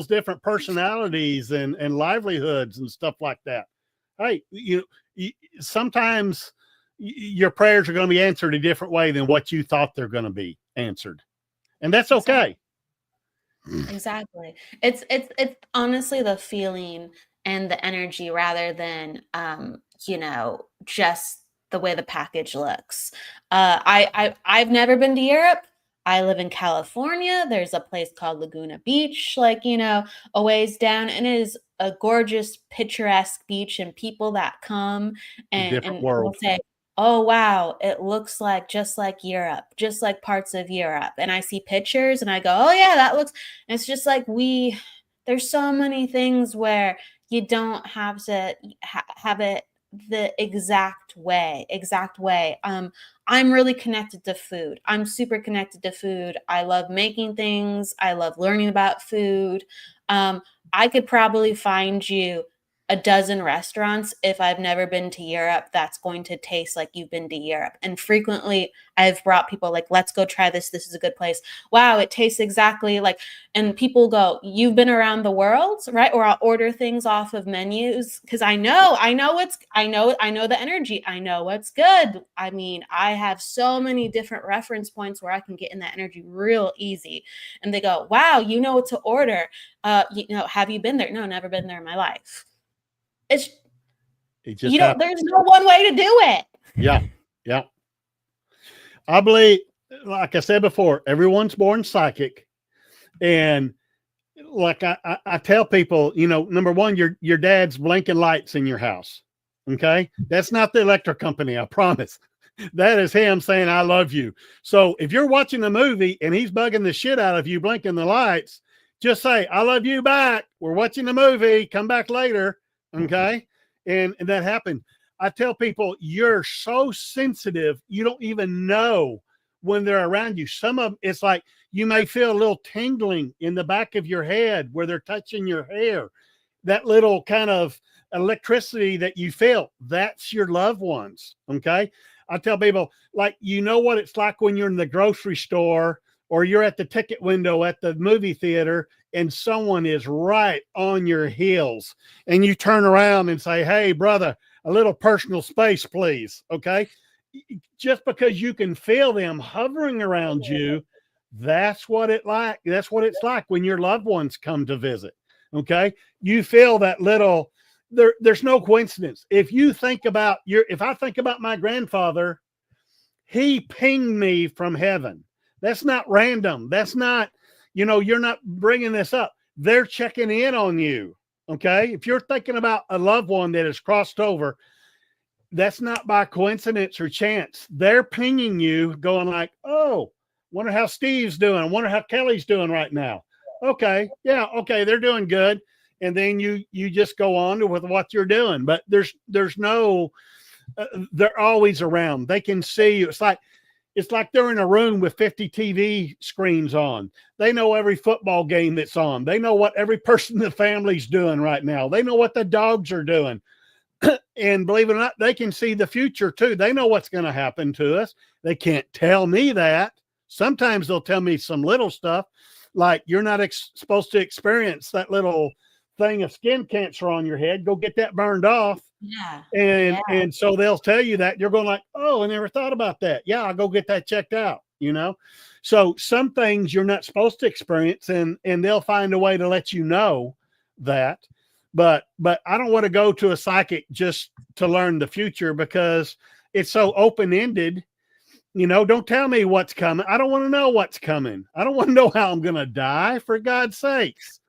different personalities and livelihoods and stuff like that. Hey, sometimes your prayers are going to be answered a different way than what you thought they're going to be answered. And that's okay. Exactly. It's honestly the feeling and the energy rather than just the way the package looks. I've never been to Europe. I live in California. There's a place called Laguna Beach, like, a ways down, and it is a gorgeous, picturesque beach, and people that come Different and will world. say, oh wow, it looks like just like Europe, just like parts of Europe. And I see pictures and I go, oh yeah, that looks, and it's just like there's so many things where you don't have to have it the exact way. I'm really connected to food. I'm super connected to food. I love making things. I love learning about food. I could probably find you a dozen restaurants, if I've never been to Europe, that's going to taste like you've been to Europe. And frequently I've brought people like, let's go try this. This is a good place. Wow, it tastes exactly like, and people go, you've been around the world, right? Or I'll order things off of menus because I know the energy. I know what's good. I mean, I have so many different reference points where I can get in that energy real easy. And they go, wow, you know what to order. Have you been there? No, never been there in my life. It just happens. There's no one way to do it. Yeah. Yeah. I believe, like I said before, everyone's born psychic. And like I tell people, number one, your dad's blinking lights in your house. Okay. That's not the electric company. I promise. That is him saying, I love you. So if you're watching a movie and he's bugging the shit out of you, blinking the lights, just say, I love you back. We're watching the movie. Come back later. Okay. And that happened. I tell people, you're so sensitive, you don't even know when they're around you. Some of it's like you may feel a little tingling in the back of your head where they're touching your hair. That little kind of electricity that you feel, that's your loved ones. Okay. I tell people, like, you know what it's like when you're in the grocery store or you're at the ticket window at the movie theater and someone is right on your heels and you turn around and say, hey, brother, a little personal space, please. Okay. Just because you can feel them hovering around you, that's what it's like when your loved ones come to visit. Okay. You feel that little, there's no coincidence. If I think about my grandfather, he pinged me from heaven. That's not random. That's not, you're not bringing this up. They're checking in on you. Okay. If you're thinking about a loved one that has crossed over, that's not by coincidence or chance. They're pinging you going like, oh, wonder how Steve's doing. Wonder how Kelly's doing right now. Okay. Yeah. Okay. They're doing good. And then you just go on with what you're doing, but there's no, they're always around. They can see you. It's like they're in a room with 50 TV screens on. They know every football game that's on. They know what every person in the family's doing right now. They know what the dogs are doing. And believe it or not, they can see the future too. They know what's going to happen to us. They can't tell me that. Sometimes they'll tell me some little stuff like you're not supposed to experience that little thing of skin cancer on your head. Go get that burned off. Yeah. And so they'll tell you that. You're going like, oh, I never thought about that. Yeah, I'll go get that checked out, So some things you're not supposed to experience and they'll find a way to let you know that. But I don't want to go to a psychic just to learn the future because it's so open-ended. Don't tell me what's coming. I don't want to know what's coming. I don't want to know how I'm going to die, for God's sakes.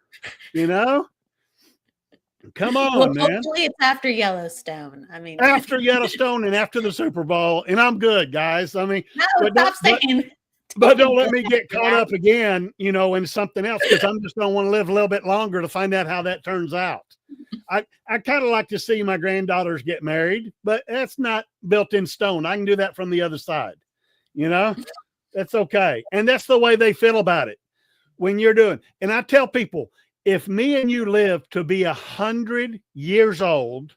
Come on, man. Hopefully it's after Yellowstone. I mean, after Yellowstone and after the Super Bowl, and I'm good, guys. I mean, no, stop saying. But don't let me get caught up again, in something else because I'm just going to want to live a little bit longer to find out how that turns out. I kind of like to see my granddaughters get married, but that's not built in stone. I can do that from the other side. That's okay. And that's the way they feel about it when you're doing. And I tell people, if me and you live to be 100 years old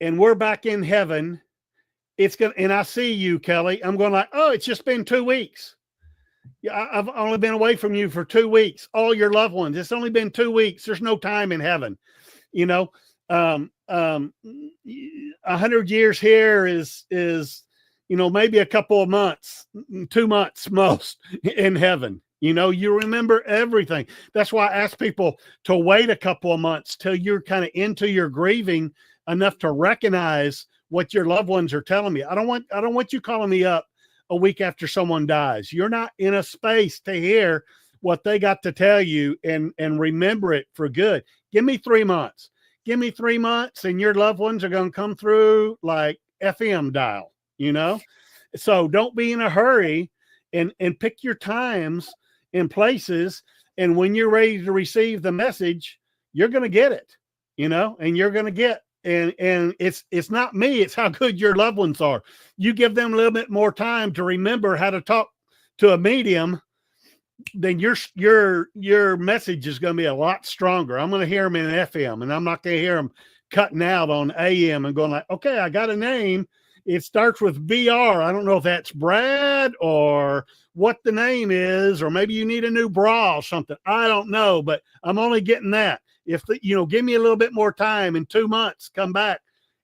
and we're back in heaven, and I see you, Kelly, I'm going like, oh, it's just been 2 weeks. Yeah, I've only been away from you for 2 weeks. All your loved ones. It's only been 2 weeks. There's no time in heaven. 100 years here is maybe a couple of months, 2 months most in heaven. You remember everything. That's why I ask people to wait a couple of months till you're kind of into your grieving enough to recognize what your loved ones are telling me. I don't want you calling me up a week after someone dies. You're not in a space to hear what they got to tell you and remember it for good. Give me 3 months. Give me 3 months and your loved ones are going to come through like FM dial, So don't be in a hurry and pick your times and places. And when you're ready to receive the message, you're going to get it, and you're going to get, and it's not me. It's how good your loved ones are. You give them a little bit more time to remember how to talk to a medium, then your message is going to be a lot stronger. I'm going to hear them in FM and I'm not going to hear them cutting out on AM and going like, okay, I got a name. It starts with BR. I don't know if that's Brad or what the name is, or maybe you need a new bra or something. I don't know, but I'm only getting that. If give me a little bit more time, in 2 months, come back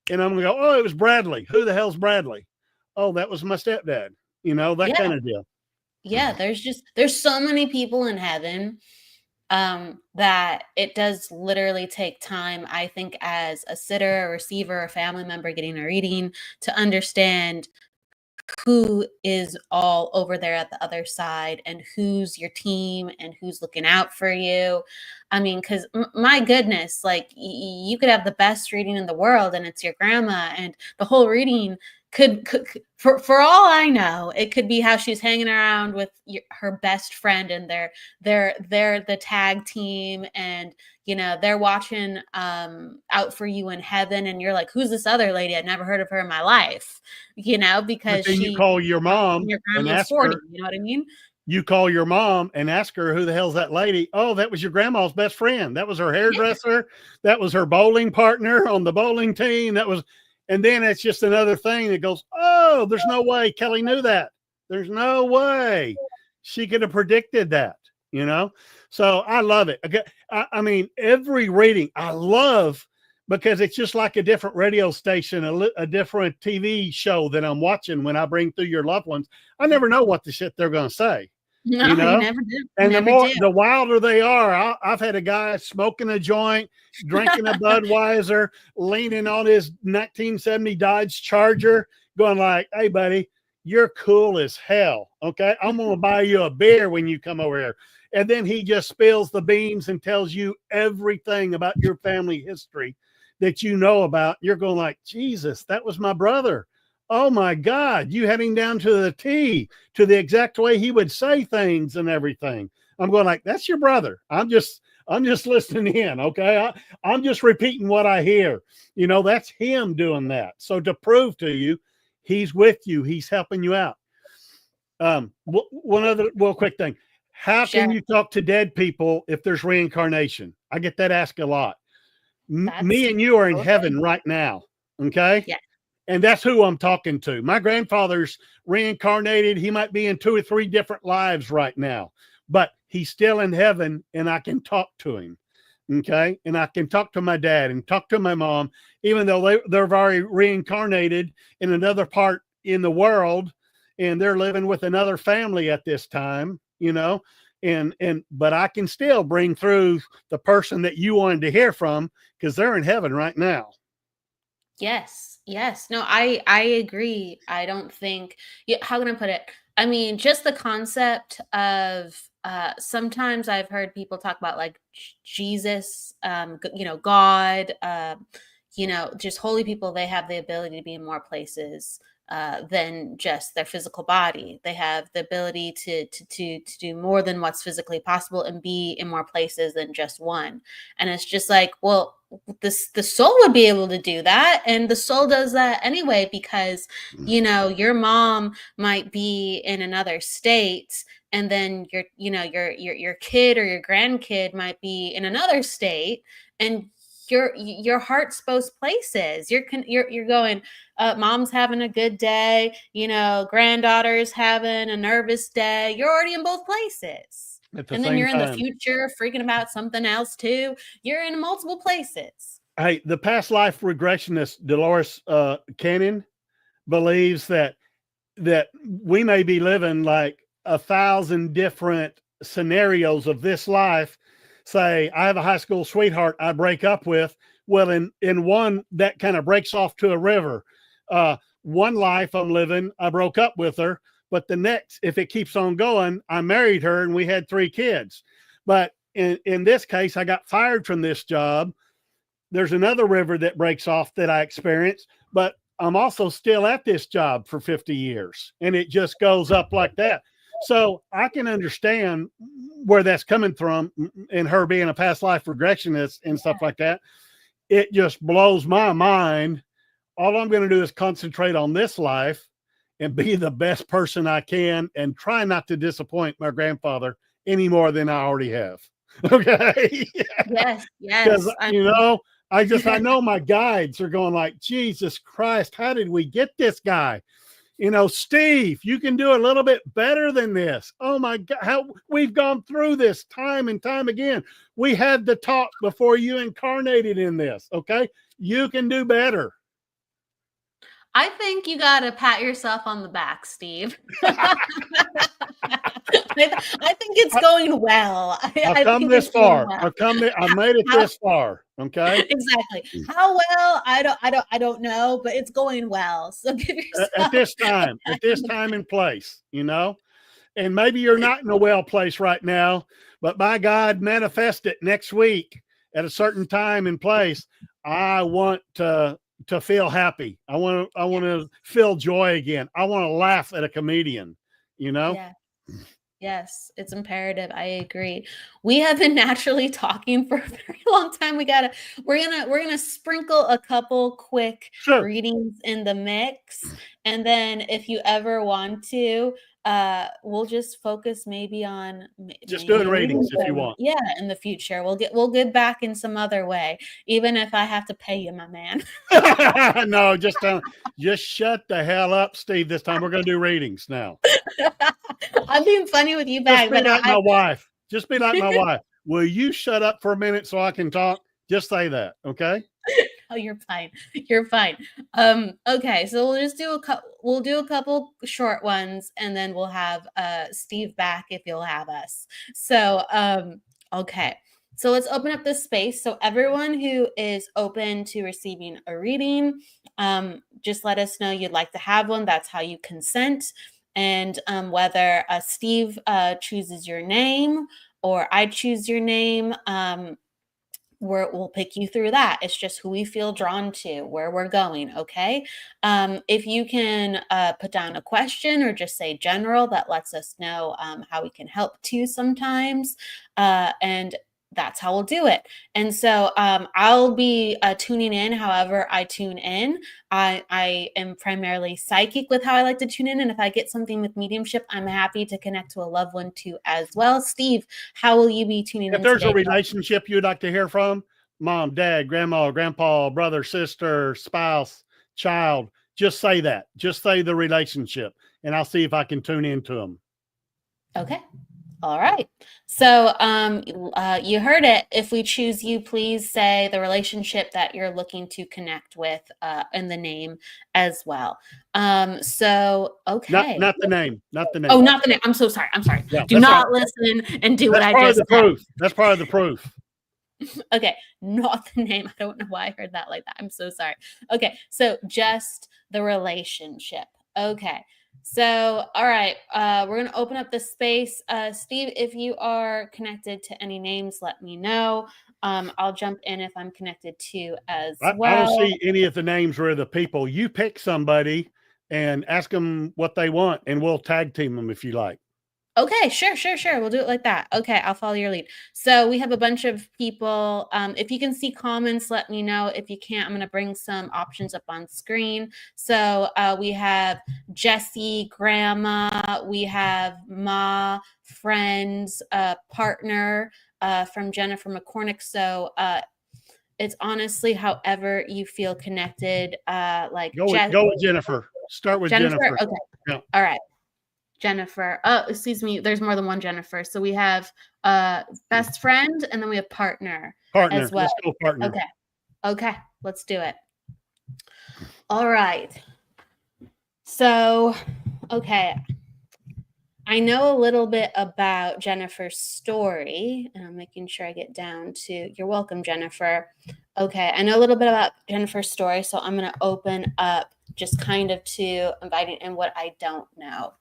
and I'm going to go, oh, it was Bradley. Who the hell's Bradley? Oh, that was my stepdad, that kind of deal. Yeah. There's so many people in heaven that it does literally take time, I think, as a sitter, a receiver, a family member getting a reading to understand who is all over there at the other side and who's your team and who's looking out for you. I mean, because my goodness, like you could have the best reading in the world and it's your grandma and the whole reading could for all I know, it could be how she's hanging around with her best friend, and they're the tag team, and they're watching Out for You in Heaven, and you're like, who's this other lady? I'd never heard of her in my life, But because then you call your mom your and grandma's ask 40. her. You know what I mean? You call your mom and ask her, who the hell's that lady? Oh, that was your grandma's best friend. That was her hairdresser. That was her bowling partner on the bowling team. And then it's just another thing that goes, oh, there's no way Kelly knew that. There's no way she could have predicted that, So I love it. I mean, every reading I love, because it's just like a different radio station, a different TV show that I'm watching when I bring through your loved ones. I never know what the shit they're going to say. No, you never do. And the wilder they are, I've had a guy smoking a joint, drinking a Budweiser, leaning on his 1970 Dodge Charger, going like, hey, buddy, you're cool as hell. Okay. I'm going to buy you a beer when you come over here. And then he just spills the beans and tells you everything about your family history that you know about. You're going like, Jesus, that was my brother. Oh my God, you had him down to the T, to the exact way he would say things and everything. I'm going like, that's your brother. I'm just listening in. Okay. I'm just repeating what I hear. That's him doing that. So to prove to you, he's with you, he's helping you out. One other real quick thing. How can you talk to dead people if there's reincarnation? I get that asked a lot. Me and you are in heaven right now. Okay. Yeah. And that's who I'm talking to. My grandfather's reincarnated. He might be in 2 or 3 different lives right now, but he's still in heaven, and I can talk to him. Okay. And I can talk to my dad and talk to my mom, even though they're already reincarnated in another part in the world, and they're living with another family at this time, but I can still bring through the person that you wanted to hear from, because they're in heaven right now. Yes. No, I agree. I don't think, how can I put it? I mean, just the concept of, sometimes I've heard people talk about like Jesus, God, just holy people. They have the ability to be in more places than just their physical body. They have the ability to do more than what's physically possible and be in more places than just one. And it's just like, well, the soul would be able to do that, and the soul does that anyway, because your mom might be in another state, and then your kid or your grandkid might be in another state, and your heart's both places. You're going, mom's having a good day, granddaughter's having a nervous day. You're already in both places. And then you're in the future freaking about something else too. You're in multiple places. Hey, the past life regressionist Dolores Cannon believes that we may be living like 1,000 different scenarios of this life. Say, I have a high school sweetheart I break up with. Well, in one, that kind of breaks off to a river. One life I'm living, I broke up with her. But the next, if it keeps on going, I married her and we had 3 kids. But in this case, I got fired from this job. There's another river that breaks off that I experienced, but I'm also still at this job for 50 years. And it just goes up like that. So I can understand where that's coming from, and her being a past life regressionist and stuff like that. It just blows my mind. All I'm going to do is concentrate on this life and be the best person I can, and try not to disappoint my grandfather any more than I already have. Okay. Yes. Because, I know my guides are going like, Jesus Christ, how did we get this guy? Steve, you can do a little bit better than this. Oh my God, how we've gone through this time and time again. We had the talk before you incarnated in this. Okay. You can do better. I think you got to pat yourself on the back, Steve. I think it's going well. I've come this far. I made it this far. Okay. Exactly. How well? I don't know, but it's going well. So give yourself at this time and place, and maybe you're not in a well place right now, but by God, manifest it next week at a certain time and place. I want to to feel happy. I want to feel joy again. I want to laugh at a comedian, you know? Yeah. Yes, it's imperative. I agree. We have been naturally talking for a very long time. We're gonna sprinkle a couple quick Sure. readings in the mix, and then if you ever want to, we'll just focus maybe on Just doing maybe ratings if you want. yeah, in the future. We'll get back in some other way, even if I have to pay you, my man. No, just shut the hell up, Steve. This time we're gonna do ratings now. I'm being funny with you Just back, be but no, like my wife. Just be like my wife. Will you shut up for a minute so I can talk? Just say that, okay? Oh, you're fine. You're fine. Okay, so we'll just do we'll do a couple short ones, and then we'll have Steve back if you'll have us. So okay. So let's open up this space. So everyone who is open to receiving a reading, just let us know you'd like to have one. That's how you consent. And whether Steve chooses your name or I choose your name, we'll pick you through that. It's just who we feel drawn to, where we're going. Okay. If you can put down a question or just say general, that lets us know how we can help too sometimes. And that's how we'll do it. And so I'll be tuning in however I tune in. I am primarily psychic with how I like to tune in. And if I get something with mediumship, I'm happy to connect to a loved one too as well. Steve, how will you be tuning in If there's today? a relationship you'd like to hear from, mom, dad, grandma, grandpa, brother, sister, spouse, child, just say that. Just say the relationship, and I'll see if I can tune into them. Okay. All right. So you heard it. If we choose you, please say the relationship that you're looking to connect with in the name as well. So, okay. Not the name. Not the name. Oh, not the name. I'm so sorry. I'm sorry. Yeah, Do not listen and do what I just said. Proof. That's part of the proof. Okay, not the name. I don't know why I heard that like that. I'm so sorry. Okay, so just the relationship. Okay. So, all right, we're going to open up the space. Steve, if you are connected to any names, let me know. I'll jump in if I'm connected to as well. I don't see any of the names where the people. You pick somebody and ask them what they want, and we'll tag team them if you like. Okay, sure. We'll do it like that. Okay, I'll follow your lead. So we have a bunch of people. If you can see comments, let me know. If you can't, I'm going to bring some options up on screen. So we have Jesse, grandma. We have ma, friends, partner from Jennifer McCormick. So it's honestly however you feel connected. Like go with Jennifer. Start with Jennifer. Okay. Yeah. All right. Jennifer. Oh, excuse me. There's more than one Jennifer. So we have best friend, and then we have partner. Partner. As well. Let's go partner. Okay. Let's do it. All right. So, okay. I know a little bit about Jennifer's story, and I'm making sure I get down to. You're welcome, Jennifer. Okay. I know a little bit about Jennifer's story, so I'm going to open up just kind of to inviting in what I don't know.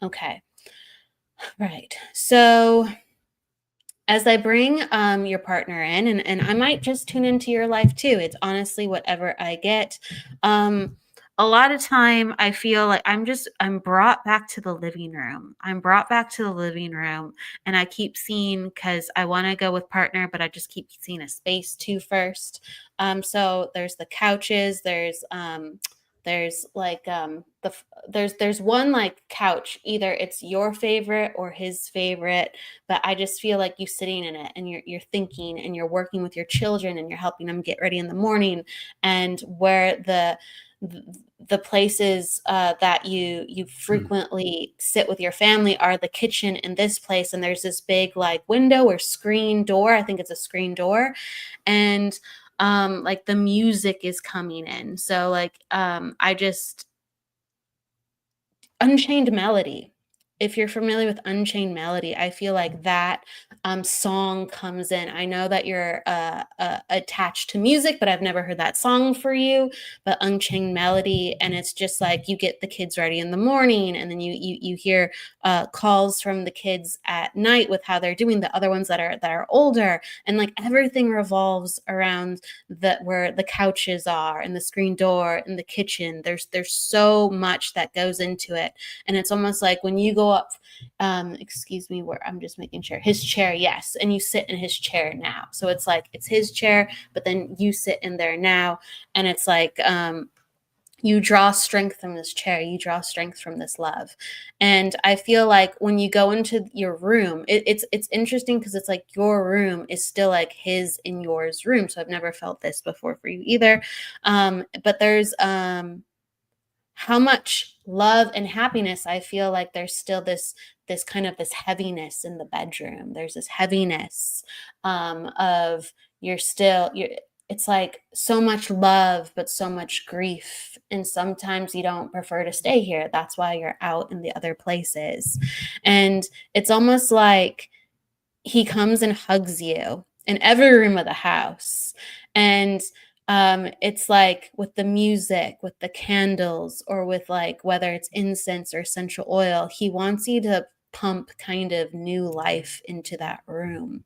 Okay. Right. So as I bring your partner in, and I might just tune into your life too. It's honestly whatever I get. A lot of time I feel like I'm brought back to the living room. I'm brought back to the living room, and I keep seeing, because I want to go with partner, but I just keep seeing a space too first. So there's the couches, there's like there's one like couch, either it's your favorite or his favorite, but I just feel like you sitting in it, and you're thinking, and you're working with your children, and you're helping them get ready in the morning. And where the places that you frequently sit with your family are the kitchen in this place, and there's this big like window or screen door. I think it's a screen door, and like the music is coming in. So like I just Unchained Melody if you're familiar with Unchained Melody, I feel like that song comes in. I know that you're attached to music, but I've never heard that song for you. But Unchained Melody, and it's just like you get the kids ready in the morning, and then you hear calls from the kids at night with how they're doing. The other ones that are older, and like everything revolves around where the couches are and the screen door and the kitchen. There's so much that goes into it, and it's almost like when you go up, excuse me, where I'm just making sure, his chair, yes, and you sit in his chair now. So it's like it's his chair, but then you sit in there now, and it's like you draw strength from this chair, you draw strength from this love. And I feel like when you go into your room, it's interesting because it's like your room is still like his and yours room. So I've never felt this before for you either. But there's how much love and happiness. I feel like there's still this kind of this heaviness in the bedroom. There's this heaviness of you're it's like so much love, but so much grief. And sometimes you don't prefer to stay here. That's why you're out in the other places. And it's almost like he comes and hugs you in every room of the house. And it's like with the music, with the candles, or with like whether it's incense or essential oil, he wants you to pump kind of new life into that room.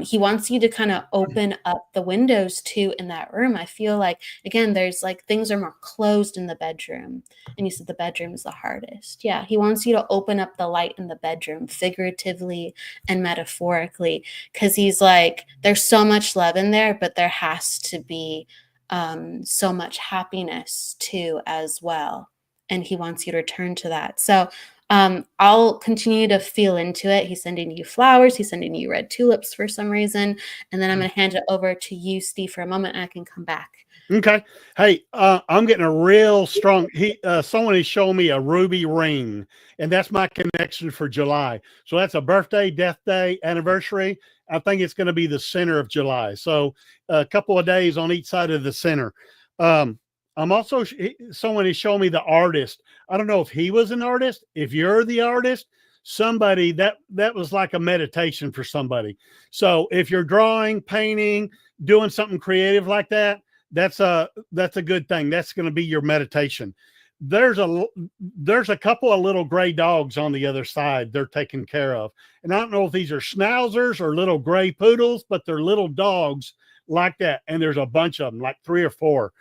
He wants you to kind of open up the windows too in that room. I feel like, again, there's like things are more closed in the bedroom. And you said the bedroom is the hardest. Yeah, he wants you to open up the light in the bedroom, figuratively and metaphorically, because he's like, there's so much love in there, but there has to be so much happiness too as well. And he wants you to return to that. So I'll continue to feel into it. He's sending you flowers. He's sending you red tulips for some reason. And then I'm going to hand it over to you, Steve, for a moment, and I can come back. Okay. Hey, I'm getting a real strong, someone is showing me a ruby ring, and that's my connection for July. So that's a birthday, death day, anniversary. I think it's going to be the center of July. So a couple of days on each side of the center. I'm also, someone is showing me the artist. I don't know if he was an artist. If you're the artist, somebody that was like a meditation for somebody. So if you're drawing, painting, doing something creative like that, that's a good thing. That's going to be your meditation. There's a couple of little gray dogs on the other side they're taking care of. And I don't know if these are schnauzers or little gray poodles, but they're little dogs like that. And there's a bunch of them, like 3 or 4.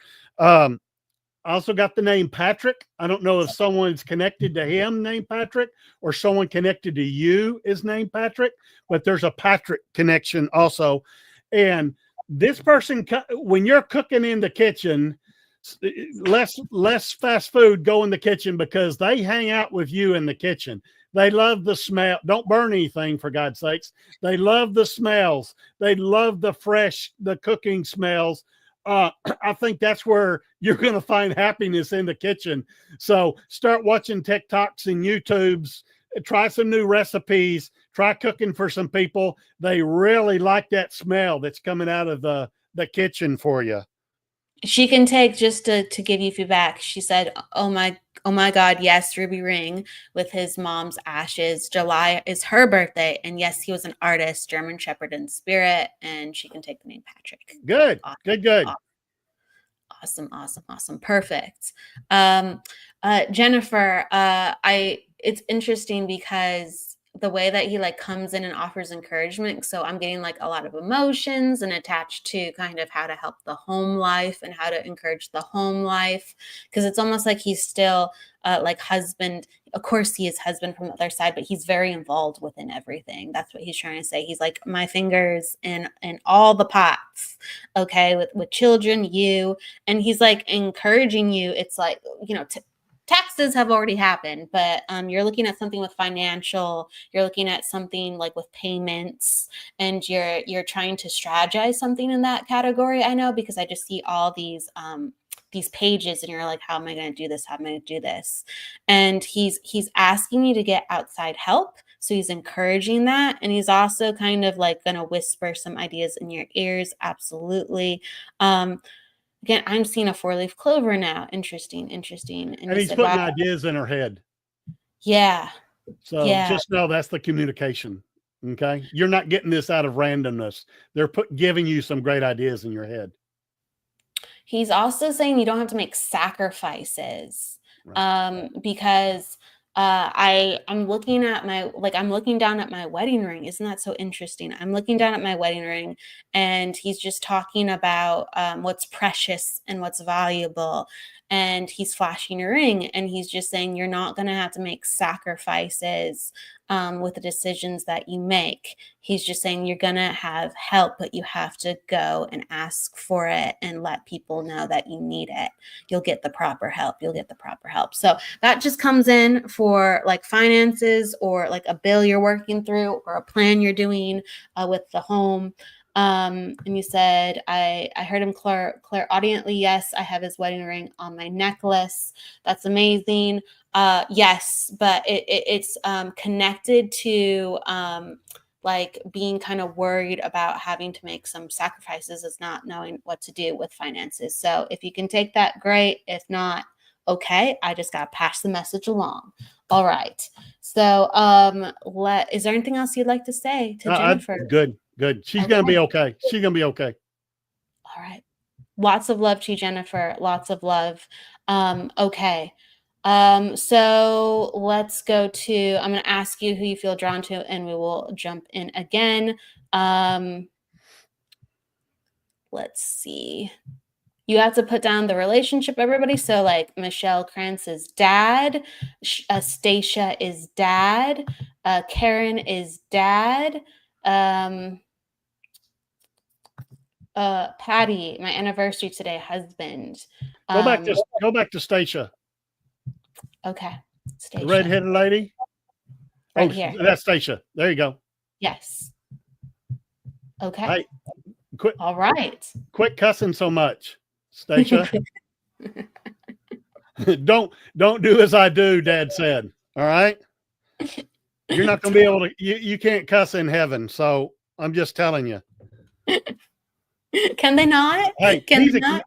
I also got the name Patrick. I don't know if someone's connected to him named Patrick or someone connected to you is named Patrick, but there's a Patrick connection also. And this person, when you're cooking in the kitchen, less fast food, go in the kitchen, because they hang out with you in the kitchen. They love the smell. Don't burn anything, for God's sakes. They love the smells. They love the cooking smells. I think that's where you're going to find happiness, in the kitchen. So start watching TikToks and YouTubes, try some new recipes, try cooking for some people. They really like that smell that's coming out of the kitchen for you. She can take, just to give you feedback. She said, oh my God, yes, ruby ring with his mom's ashes. July is her birthday. And yes, he was an artist, German Shepherd in spirit. And she can take the name Patrick. Good, awesome. good. Awesome. Perfect. Jennifer, it's interesting because the way that he like comes in and offers encouragement. So I'm getting like a lot of emotions and attached to kind of how to help the home life and how to encourage the home life. Because it's almost like he's still like husband. Of course he is husband from the other side, but he's very involved within everything. That's what he's trying to say. He's like, my fingers in all the pots. Okay. With children, you, and he's like encouraging you. It's like, taxes have already happened, but you're looking at something with financial, you're looking at something like with payments, and you're trying to strategize something in that category. I know, because I just see all these pages and you're like, how am I going to do this? How am I going to do this? And he's asking you to get outside help. So he's encouraging that. And he's also kind of like going to whisper some ideas in your ears. Absolutely. Again, I'm seeing a 4-leaf clover now. Interesting. And he's putting ideas in her head. Yeah. So just know that's the communication. Okay. You're not getting this out of randomness. They're giving you some great ideas in your head. He's also saying you don't have to make sacrifices, Right. because I'm looking down at my wedding ring. Isn't that so interesting? I'm looking down at my wedding ring, and he's just talking about what's precious and what's valuable. And he's flashing a ring, and he's just saying you're not going to have to make sacrifices with the decisions that you make. He's just saying you're going to have help, but you have to go and ask for it and let people know that you need it. You'll get the proper help. You'll get the proper help. So that just comes in for like finances, or like a bill you're working through, or a plan you're doing with the home. And you said, I heard him clairaudiently. Yes, I have his wedding ring on my necklace. That's amazing. Yes, but it's connected to like being kind of worried about having to make some sacrifices, is not knowing what to do with finances. So if you can take that, great. If not, okay. I just got to pass the message along. All right. So is there anything else you'd like to say to Jennifer? Good. She's going to be okay. She's going to be okay. All right. Lots of love to you, Jennifer. Lots of love. Okay. So let's go to, I'm going to ask you who you feel drawn to, and we will jump in again. Let's see. You have to put down the relationship, everybody. So like Michelle Krantz's dad, Stacia is dad, Karen is dad, Patty, my anniversary today, husband. Go back to Stacia. Okay. The redheaded lady. Right here. That's Stacia. There you go. Yes. Okay. Hey, quit. All right. Quit cussing so much, Stacia. Don't do as I do, Dad said. All right. You're not going to be able to, you can't cuss in heaven. So I'm just telling you. Can they not? Hey,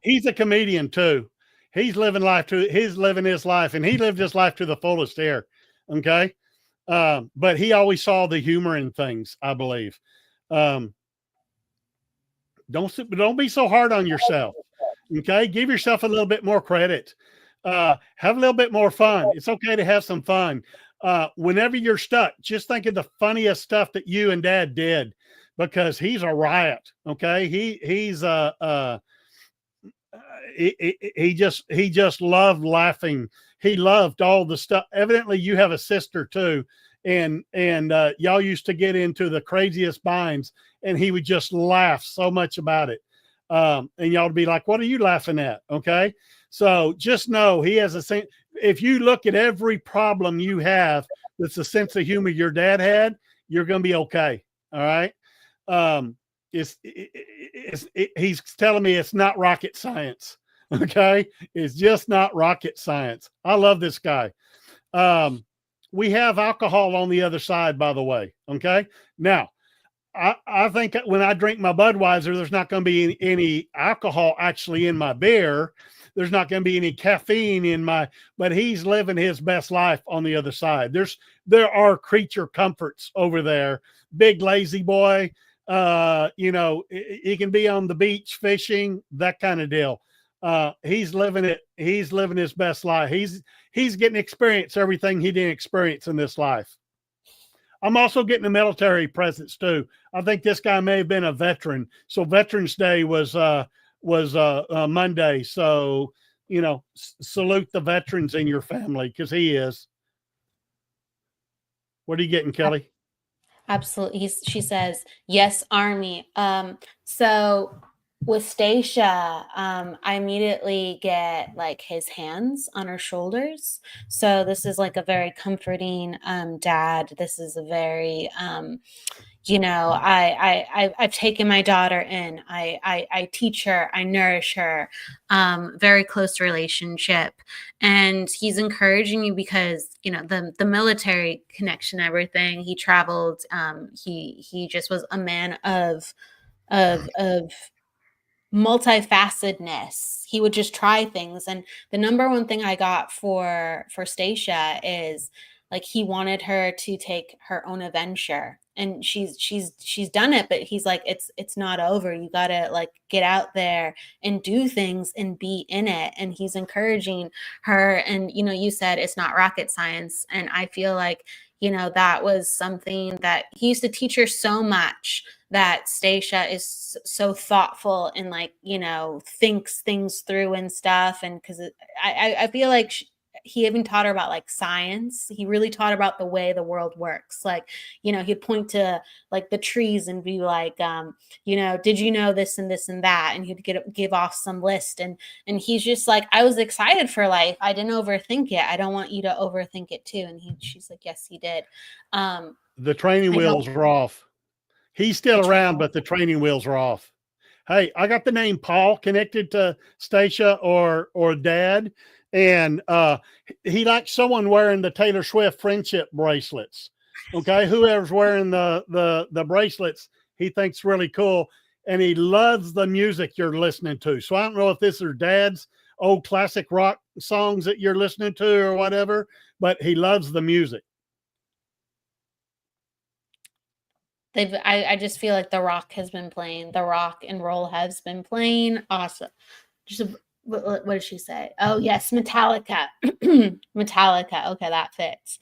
he's a comedian too. He's living his life, and he lived his life to the fullest here. Okay. But he always saw the humor in things, I believe. Don't be so hard on yourself. Okay. Give yourself a little bit more credit. Have a little bit more fun. It's okay to have some fun. Whenever you're stuck, just think of the funniest stuff that you and Dad did, because he's a riot. Okay. He just loved laughing. He loved all the stuff. Evidently you have a sister too. And y'all used to get into the craziest binds, and he would just laugh so much about it. And y'all would be like, what are you laughing at? Okay. So just know he has if you look at every problem you have with the sense of humor your dad had, you're going to be okay. All right. He's telling me it's not rocket science. Okay. It's just not rocket science. I love this guy. We have alcohol on the other side, by the way. Okay. Now, I think when I drink my Budweiser, there's not going to be any alcohol actually in my beer. There's not going to be any caffeine but he's living his best life on the other side. There are creature comforts over there. Big lazy boy. He can be on the beach fishing, that kind of deal. He's living it. He's living his best life. He's getting to experience everything he didn't experience in this life. I'm also getting a military presence too. I think this guy may have been a veteran. So Veterans Day was Monday. So, salute the veterans in your family, because he is. What are you getting, Kelly? Absolutely. She says, yes, Army. So with Stacia, I immediately get like his hands on her shoulders. So this is like a very comforting dad. This is a very I've taken my daughter in. I teach her, I nourish her. Very close relationship, and he's encouraging you because the military connection, everything. He traveled. He just was a man of multifacetedness. He would just try things, and the number one thing I got for Stacia is like he wanted her to take her own adventure, and she's done it, but he's like, it's not over. You gotta like get out there and do things and be in it. And he's encouraging her. And you said it's not rocket science, and I feel like that was something that he used to teach her so much, that Stacia is so thoughtful and like, thinks things through and stuff. And because I feel like he even taught her about like science. He really taught her about the way the world works. Like, he'd point to like the trees and be like, did you know this and this and that? And he'd give off some list. And he's just like, I was excited for life. I didn't overthink it. I don't want you to overthink it too. And she's like, yes, he did. The training wheels are off. He's still around, but the training wheels are off. Hey, I got the name Paul connected to Stacia or Dad. And he likes someone wearing the Taylor Swift friendship bracelets. Okay, whoever's wearing the bracelets, he thinks really cool, and he loves the music you're listening to. So I don't know if this is Dad's old classic rock songs that you're listening to or whatever, but he loves the music. I just feel like the rock has been playing. The rock and roll has been playing. Awesome. What did she say? Oh yes, Metallica. Metallica. Okay, that fits.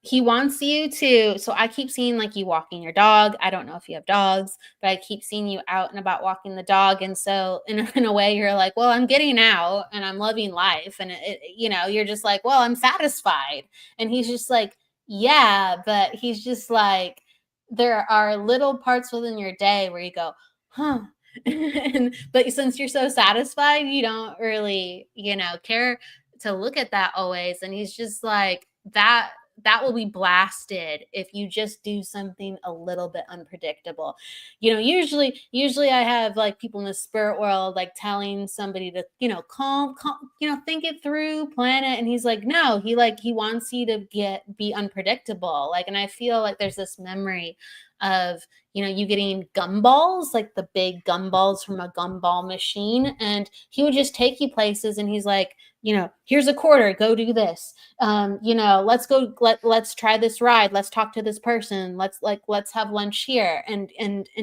He wants you to, so I keep seeing like you walking your dog. I don't know if you have dogs, but I keep seeing you out and about walking the dog. And so in a way you're like, well, I'm getting out and I'm loving life. And you're just like, well, I'm satisfied. And he's just like, yeah, but he's just like, there are little parts within your day where you go, huh. But since you're so satisfied, you don't really, care to look at that always. And he's just like, that will be blasted if you just do something a little bit unpredictable. Usually I have like people in the spirit world like telling somebody to, calm, think it through, plan it. And he's like, no, he wants you to be unpredictable. Like, and I feel like there's this memory of, you getting gumballs, like the big gumballs from a gumball machine. And he would just take you places, and he's like, here's a quarter, go do this. Let's go, let's try this ride. Let's talk to this person. Let's have lunch here. And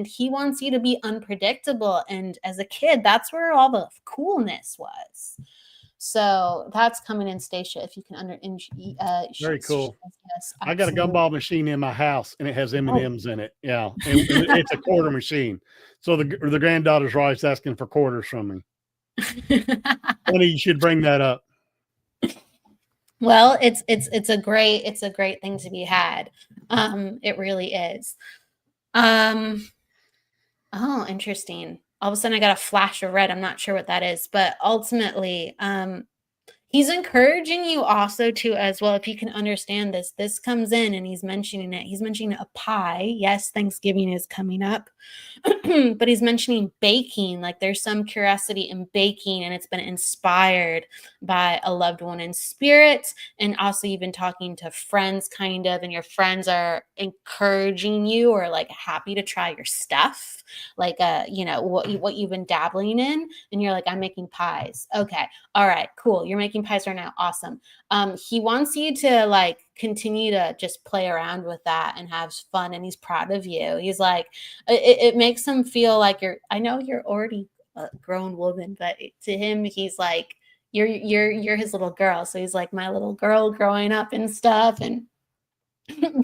he wants you to be unpredictable. And as a kid, that's where all the coolness was. So that's coming in, Stacia, if you can very cool. Yes, I got a gumball machine in my house, and it has M&Ms in it. Yeah, and it's a quarter machine. So the granddaughter's always asking for quarters from me. Funny you should bring that up. Well, it's a great thing to be had. It really is. Oh, interesting. All of a sudden I got a flash of red. I'm not sure what that is, but ultimately, he's encouraging you also to, as well, if you can understand this comes in and he's mentioning it. He's mentioning a pie. Yes, Thanksgiving is coming up, but he's mentioning baking. Like there's some curiosity in baking, and it's been inspired by a loved one in spirit. And also you've been talking to friends kind of, and your friends are encouraging you or like happy to try your stuff. Like, what you've been dabbling in, and you're like, I'm making pies. Okay. All right, cool. You're making pies right now. Awesome. He wants you to like continue to just play around with that and have fun. And he's proud of you. He's like, it makes him feel like I know you're already a grown woman, but to him, he's like, you're his little girl. So he's like my little girl growing up and stuff. And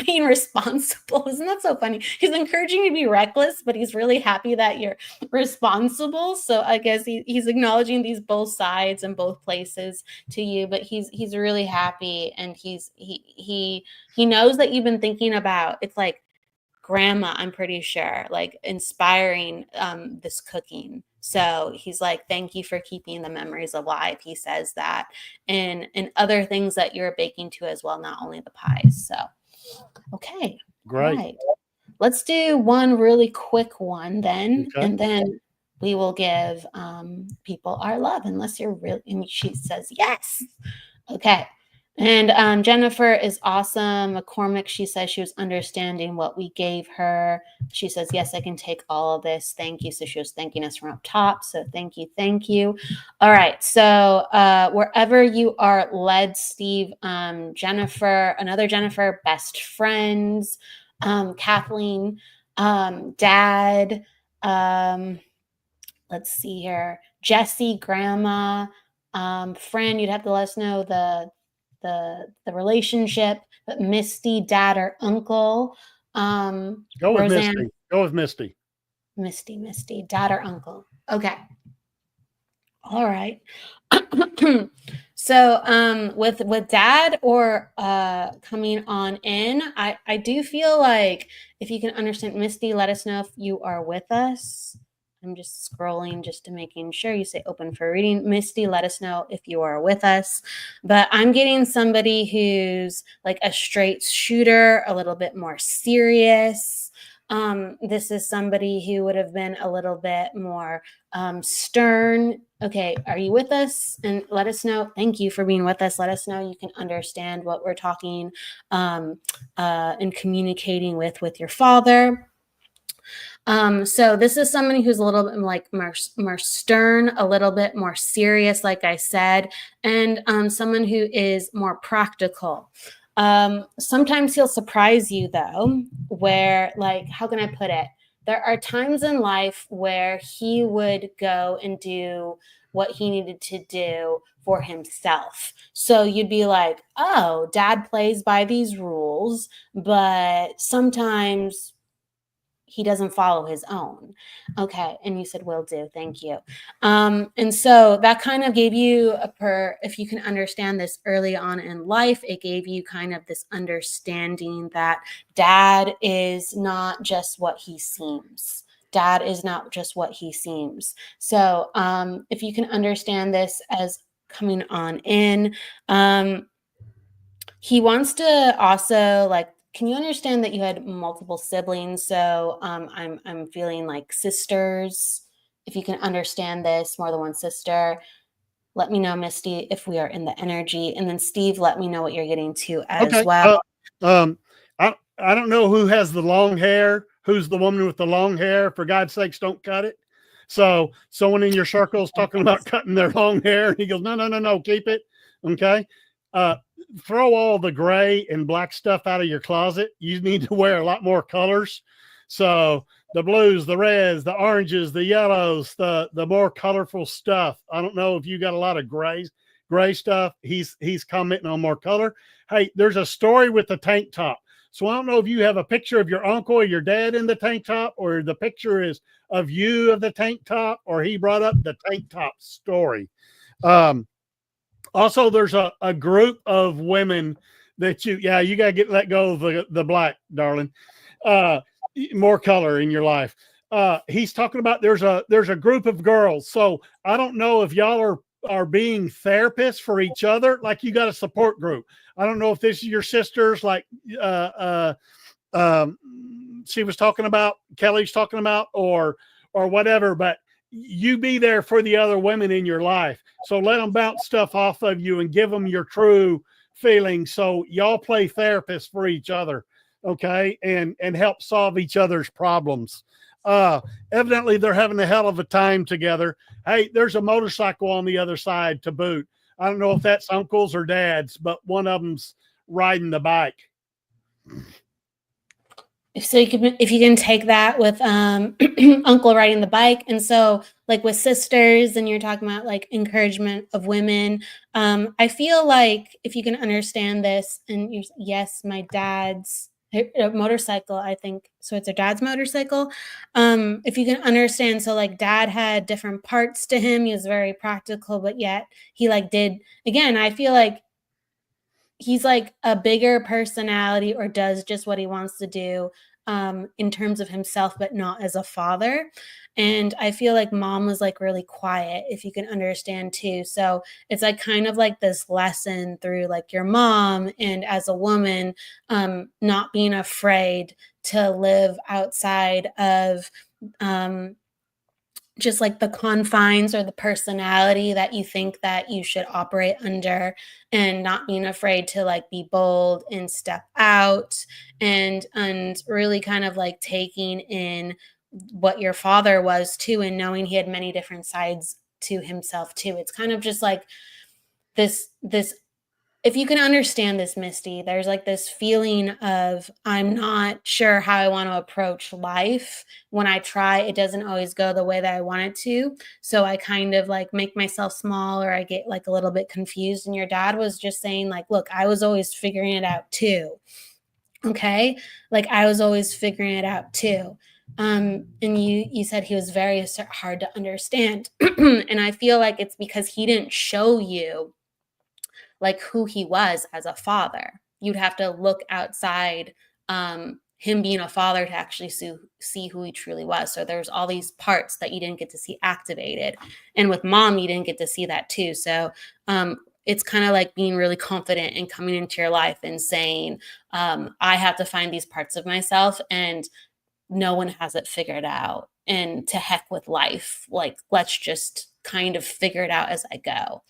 being responsible. Isn't that so funny? He's encouraging you to be reckless, but he's really happy that you're responsible. So I guess he's acknowledging these both sides and both places to you, but he's really happy, and he knows that you've been thinking about, it's like grandma, I'm pretty sure, like inspiring this cooking. So he's like, thank you for keeping the memories alive. He says that, and other things that you're baking to as well, not only the pies. So okay, great. Right. Let's do one really quick one then, Okay. and then we will give people our love, unless you're really, and she says yes. Okay, And Jennifer is awesome. McCormick, she says she was understanding what we gave her. She says, yes, I can take all of this. Thank you. So she was thanking us from up top. So thank you. Thank you. All right. So wherever you are led, Steve, Jennifer, another Jennifer, best friends, Kathleen, dad, let's see here, Jesse, grandma, friend, you'd have to let us know the relationship, but Misty, dad or uncle. Go with Roseanne, Misty. Go with Misty. Misty, dad or uncle. Okay. All right. So with dad or coming on in, I do feel like if you can understand Misty, let us know if you are with us. I'm just scrolling just to making sure you say open for reading. Misty, let us know if you are with us. But I'm getting somebody who's like a straight shooter, a little bit more serious. This is somebody who would have been a little bit more stern. Okay, are you with us? And let us know. Thank you for being with us. Let us know you can understand what we're talking and communicating with your father. So this is somebody who's a little bit like more stern, a little bit more serious, like I said, and someone who is more practical. Sometimes he'll surprise you though, where like, how can I put it? There are times in life where he would go and do what he needed to do for himself. So you'd be like, oh, dad plays by these rules, but sometimes he doesn't follow his own. Okay. And you said, will do. Thank you. And so that kind of gave you if you can understand this early on in life, it gave you kind of this understanding that dad is not just what he seems. Dad is not just what he seems. So if you can understand this as coming on in, he wants to also like, can you understand that you had multiple siblings? So I'm feeling like sisters. If you can understand this, more than one sister, let me know, Misty, if we are in the energy. And then Steve, let me know what you're getting to as Okay. well. I don't know who has the long hair. Who's the woman with the long hair? For God's sakes, don't cut it. So someone in your circle is talking about cutting their long hair. He goes, no, keep it. Okay. Throw all the gray and black stuff out of your closet. You need to wear a lot more colors. So the blues, the reds, the oranges, the yellows, the more colorful stuff. I don't know if you got a lot of gray stuff. He's commenting on more color. Hey, there's a story with the tank top. So I don't know if you have a picture of your uncle or your dad in the tank top, or the picture is of you of the tank top, or he brought up the tank top story. Also, there's a group of women that you got to let go of the black, darling. More color in your life. He's talking about there's a group of girls. So I don't know if y'all are being therapists for each other, like you got a support group. I don't know if this is your sisters, like she was talking about, Kelly's talking about, or whatever, but you be there for the other women in your life. So let them bounce stuff off of you and give them your true feelings. So y'all play therapists for each other. Okay. And help solve each other's problems. Evidently they're having a hell of a time together. Hey, there's a motorcycle on the other side to boot. I don't know if that's uncles or dads, but one of them's riding the bike. So if you can take that with uncle riding the bike, and so like with sisters, and you're talking about like encouragement of women, I feel like if you can understand this, and yes, my dad's motorcycle, I think so, it's her dad's motorcycle. If you can understand, so like dad had different parts to him. He was very practical, but yet he like did, again, I feel like he's like a bigger personality, or does just what he wants to do in terms of himself, but not as a father. And I feel like mom was like really quiet, if you can understand too. So it's like kind of like this lesson through like your mom, and as a woman, not being afraid to live outside of just like the confines or the personality that you think that you should operate under, and not being afraid to like be bold and step out, and really kind of like taking in what your father was too, and knowing he had many different sides to himself too. It's kind of just like this if you can understand this, Misty, there's like this feeling of I'm not sure how I want to approach life. When I try, it doesn't always go the way that I want it to. So I kind of like make myself small, or I get like a little bit confused. And your dad was just saying, like, look, I was always figuring it out too. Okay. Like I was always figuring it out too. And you said he was very hard to understand. And I feel like it's because he didn't show you like who he was as a father. You'd have to look outside him being a father to actually see who he truly was. So there's all these parts that you didn't get to see activated. And with mom, you didn't get to see that too. So it's kind of like being really confident and coming into your life and saying, I have to find these parts of myself, and no one has it figured out. And to heck with life. Like, let's just kind of figure it out as I go.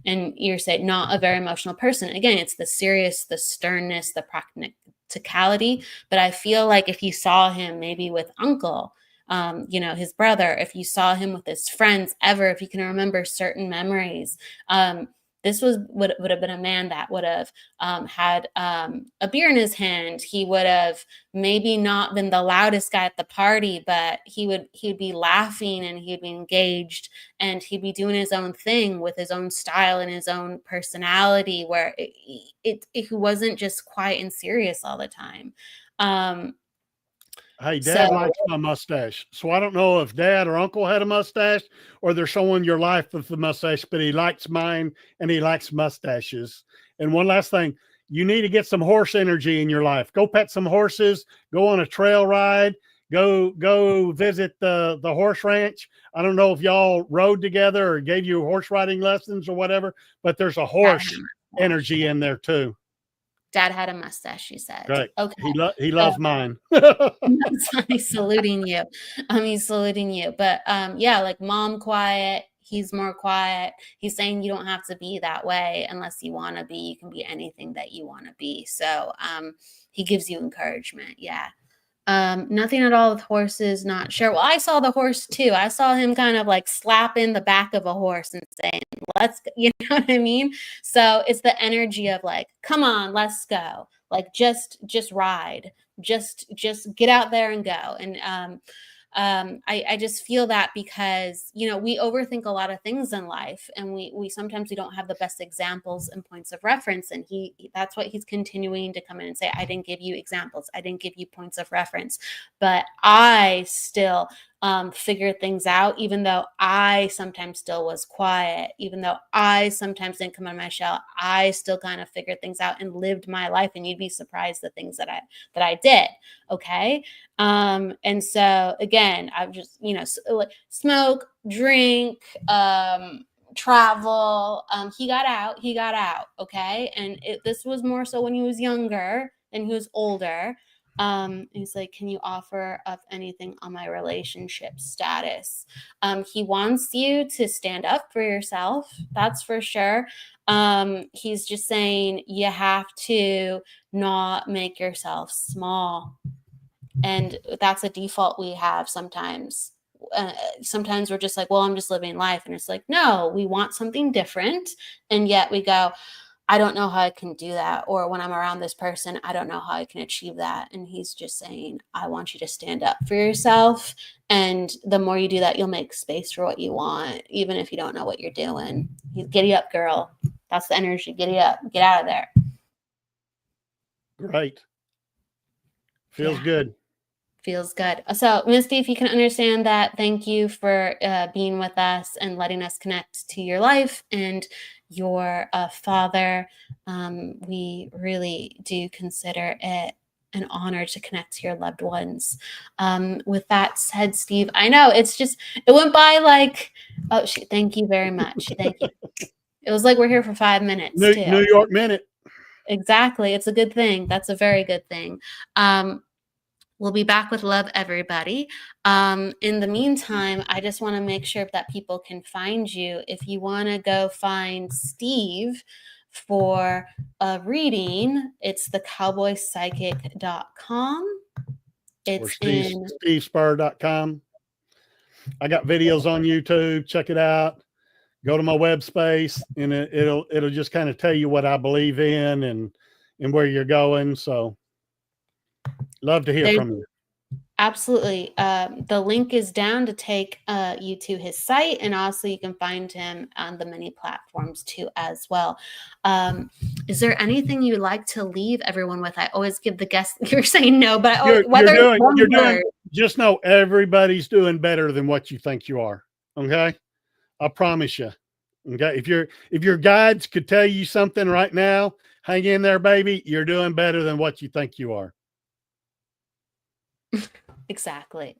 And you're saying not a very emotional person. Again, it's the serious, the sternness, the practicality. But I feel like if you saw him maybe with uncle, his brother, if you saw him with his friends ever, if you can remember certain memories, this would have been a man that would have had a beer in his hand. He would have maybe not been the loudest guy at the party, but he'd be laughing, and he'd be engaged, and he'd be doing his own thing with his own style and his own personality, where it wasn't just quiet and serious all the time. Hey, Dad likes my mustache. So I don't know if Dad or Uncle had a mustache, or there's someone in your life with a mustache, but he likes mine, and he likes mustaches. And one last thing, you need to get some horse energy in your life. Go pet some horses, go on a trail ride, go visit the horse ranch. I don't know if y'all rode together or gave you horse riding lessons or whatever, but there's a horse energy in there too. Dad had a mustache, you said. Right. Okay. He loves mine. He's saluting you. He's saluting you. But yeah, like mom quiet, he's more quiet. He's saying you don't have to be that way unless you want to be. You can be anything that you want to be. So he gives you encouragement. Yeah. Nothing at all with horses, not sure. Well, I saw the horse too. I saw him kind of like slapping the back of a horse and saying, let's go, you know what I mean? So it's the energy of like, come on, let's go. Like just ride, just get out there and go. And I just feel that because, we overthink a lot of things in life, and we sometimes we don't have the best examples and points of reference. And that's what he's continuing to come in and say, I didn't give you examples. I didn't give you points of reference, but I still figured things out, even though I sometimes still was quiet, even though I sometimes didn't come out of my shell. I still kind of figured things out and lived my life, and you'd be surprised the things that I did. Okay. And so again, I've just, like smoke, drink, travel. He got out. Okay. And this was more so when he was younger and he was older. He's like, can you offer up anything on my relationship status? He wants you to stand up for yourself. That's for sure. He's just saying you have to not make yourself small. And that's a default we have sometimes. Sometimes we're just like, well, I'm just living life. And it's like, no, we want something different. And yet we go, I don't know how I can do that. Or when I'm around this person, I don't know how I can achieve that. And he's just saying, I want you to stand up for yourself. And the more you do that, you'll make space for what you want, even if you don't know what you're doing. Giddy up, girl. That's the energy. Giddy up. Get out of there. Great. Feels good. Feels good. So, Misty, if you can understand that, thank you for being with us and letting us connect to your life and your father. We really do consider it an honor to connect to your loved ones. With that said, Steve, I know it went by like, oh, thank you very much. Thank you. It was like we're here for 5 minutes. New York Minute. Exactly. It's a good thing. That's a very good thing. We'll be back with love, everybody. In the meantime, I just want to make sure that people can find you. If you want to go find Steve for a reading, it's thecowboypsychic.com. Or It's in stevespur.com. I got videos on YouTube. Check it out. Go to my web space, and it'll just kind of tell you what I believe in and where you're going. So love to hear from you. Absolutely. The link is down to take you to his site, and also you can find him on the many platforms too as well. Is there anything you'd like to leave everyone with? I always give the guests, you're saying no, but you're doing, just know everybody's doing better than what you think you are. Okay. I promise you. Okay. If your guides could tell you something right now, hang in there, baby. You're doing better than what you think you are. Exactly.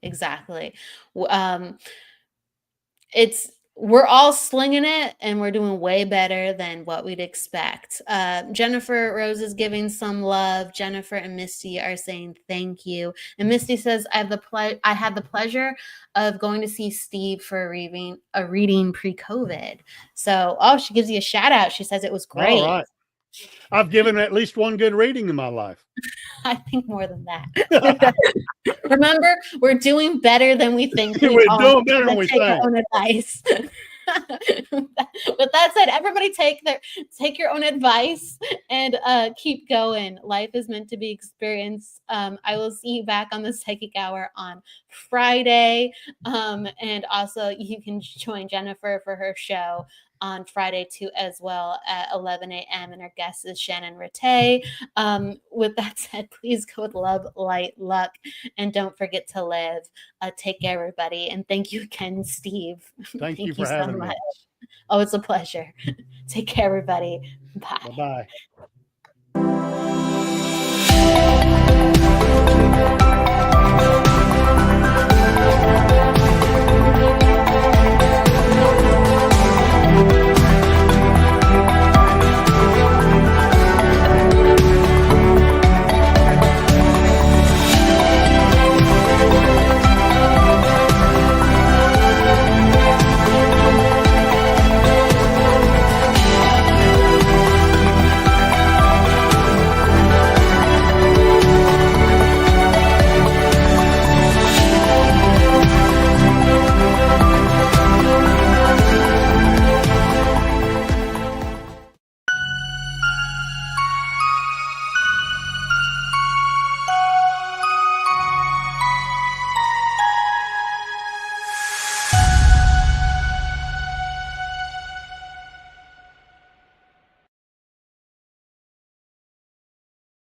We're all slinging it, and we're doing way better than what we'd expect. Jennifer Rose is giving some love. Jennifer and Misty are saying thank you. And Misty says, I had the pleasure of going to see Steve for a reading pre-COVID. So, she gives you a shout out. She says it was great. All right. I've given at least one good reading in my life. I think more than that. Remember, we're doing better than we think. We're doing better than we think. Take our own advice. With that said, everybody take your own advice and keep going. Life is meant to be experienced. I will see you back on the Psychic Hour on Friday. And also you can join Jennifer for her show on Friday too as well at 11 a.m. and our guest is Shannon Rattay. With that said, please go with love, light, luck, and don't forget to live. Take care, everybody, and thank you again, Steve. Thank you for having me. Oh, it's a pleasure. Take care, everybody. Bye. Bye-bye.